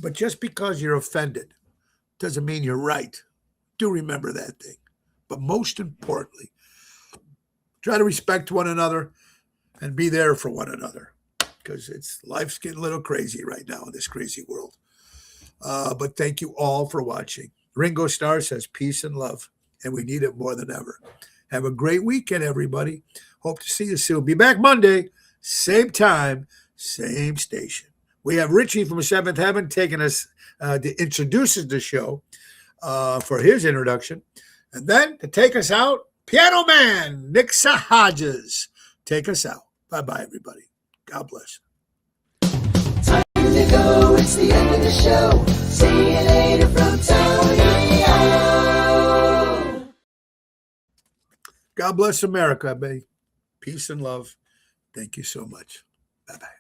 But just because you're offended doesn't mean you're right. Do remember that thing. But most importantly, try to respect one another and be there for one another, because life's getting a little crazy right now in this crazy world. But thank you all for watching. Ringo Starr says peace and love, and we need it more than ever. Have a great weekend, everybody. Hope to see you soon. Be back Monday, same time, same station. We have Richie from Seventh Heaven taking us to introduce the show for his introduction. And then to take us out, Piano Man, Nixa Hodges. Take us out. Bye-bye, everybody. God bless. Time to go. It's the end of the show. See you later from Tony O. God bless America, baby. Peace and love. Thank you so much. Bye-bye.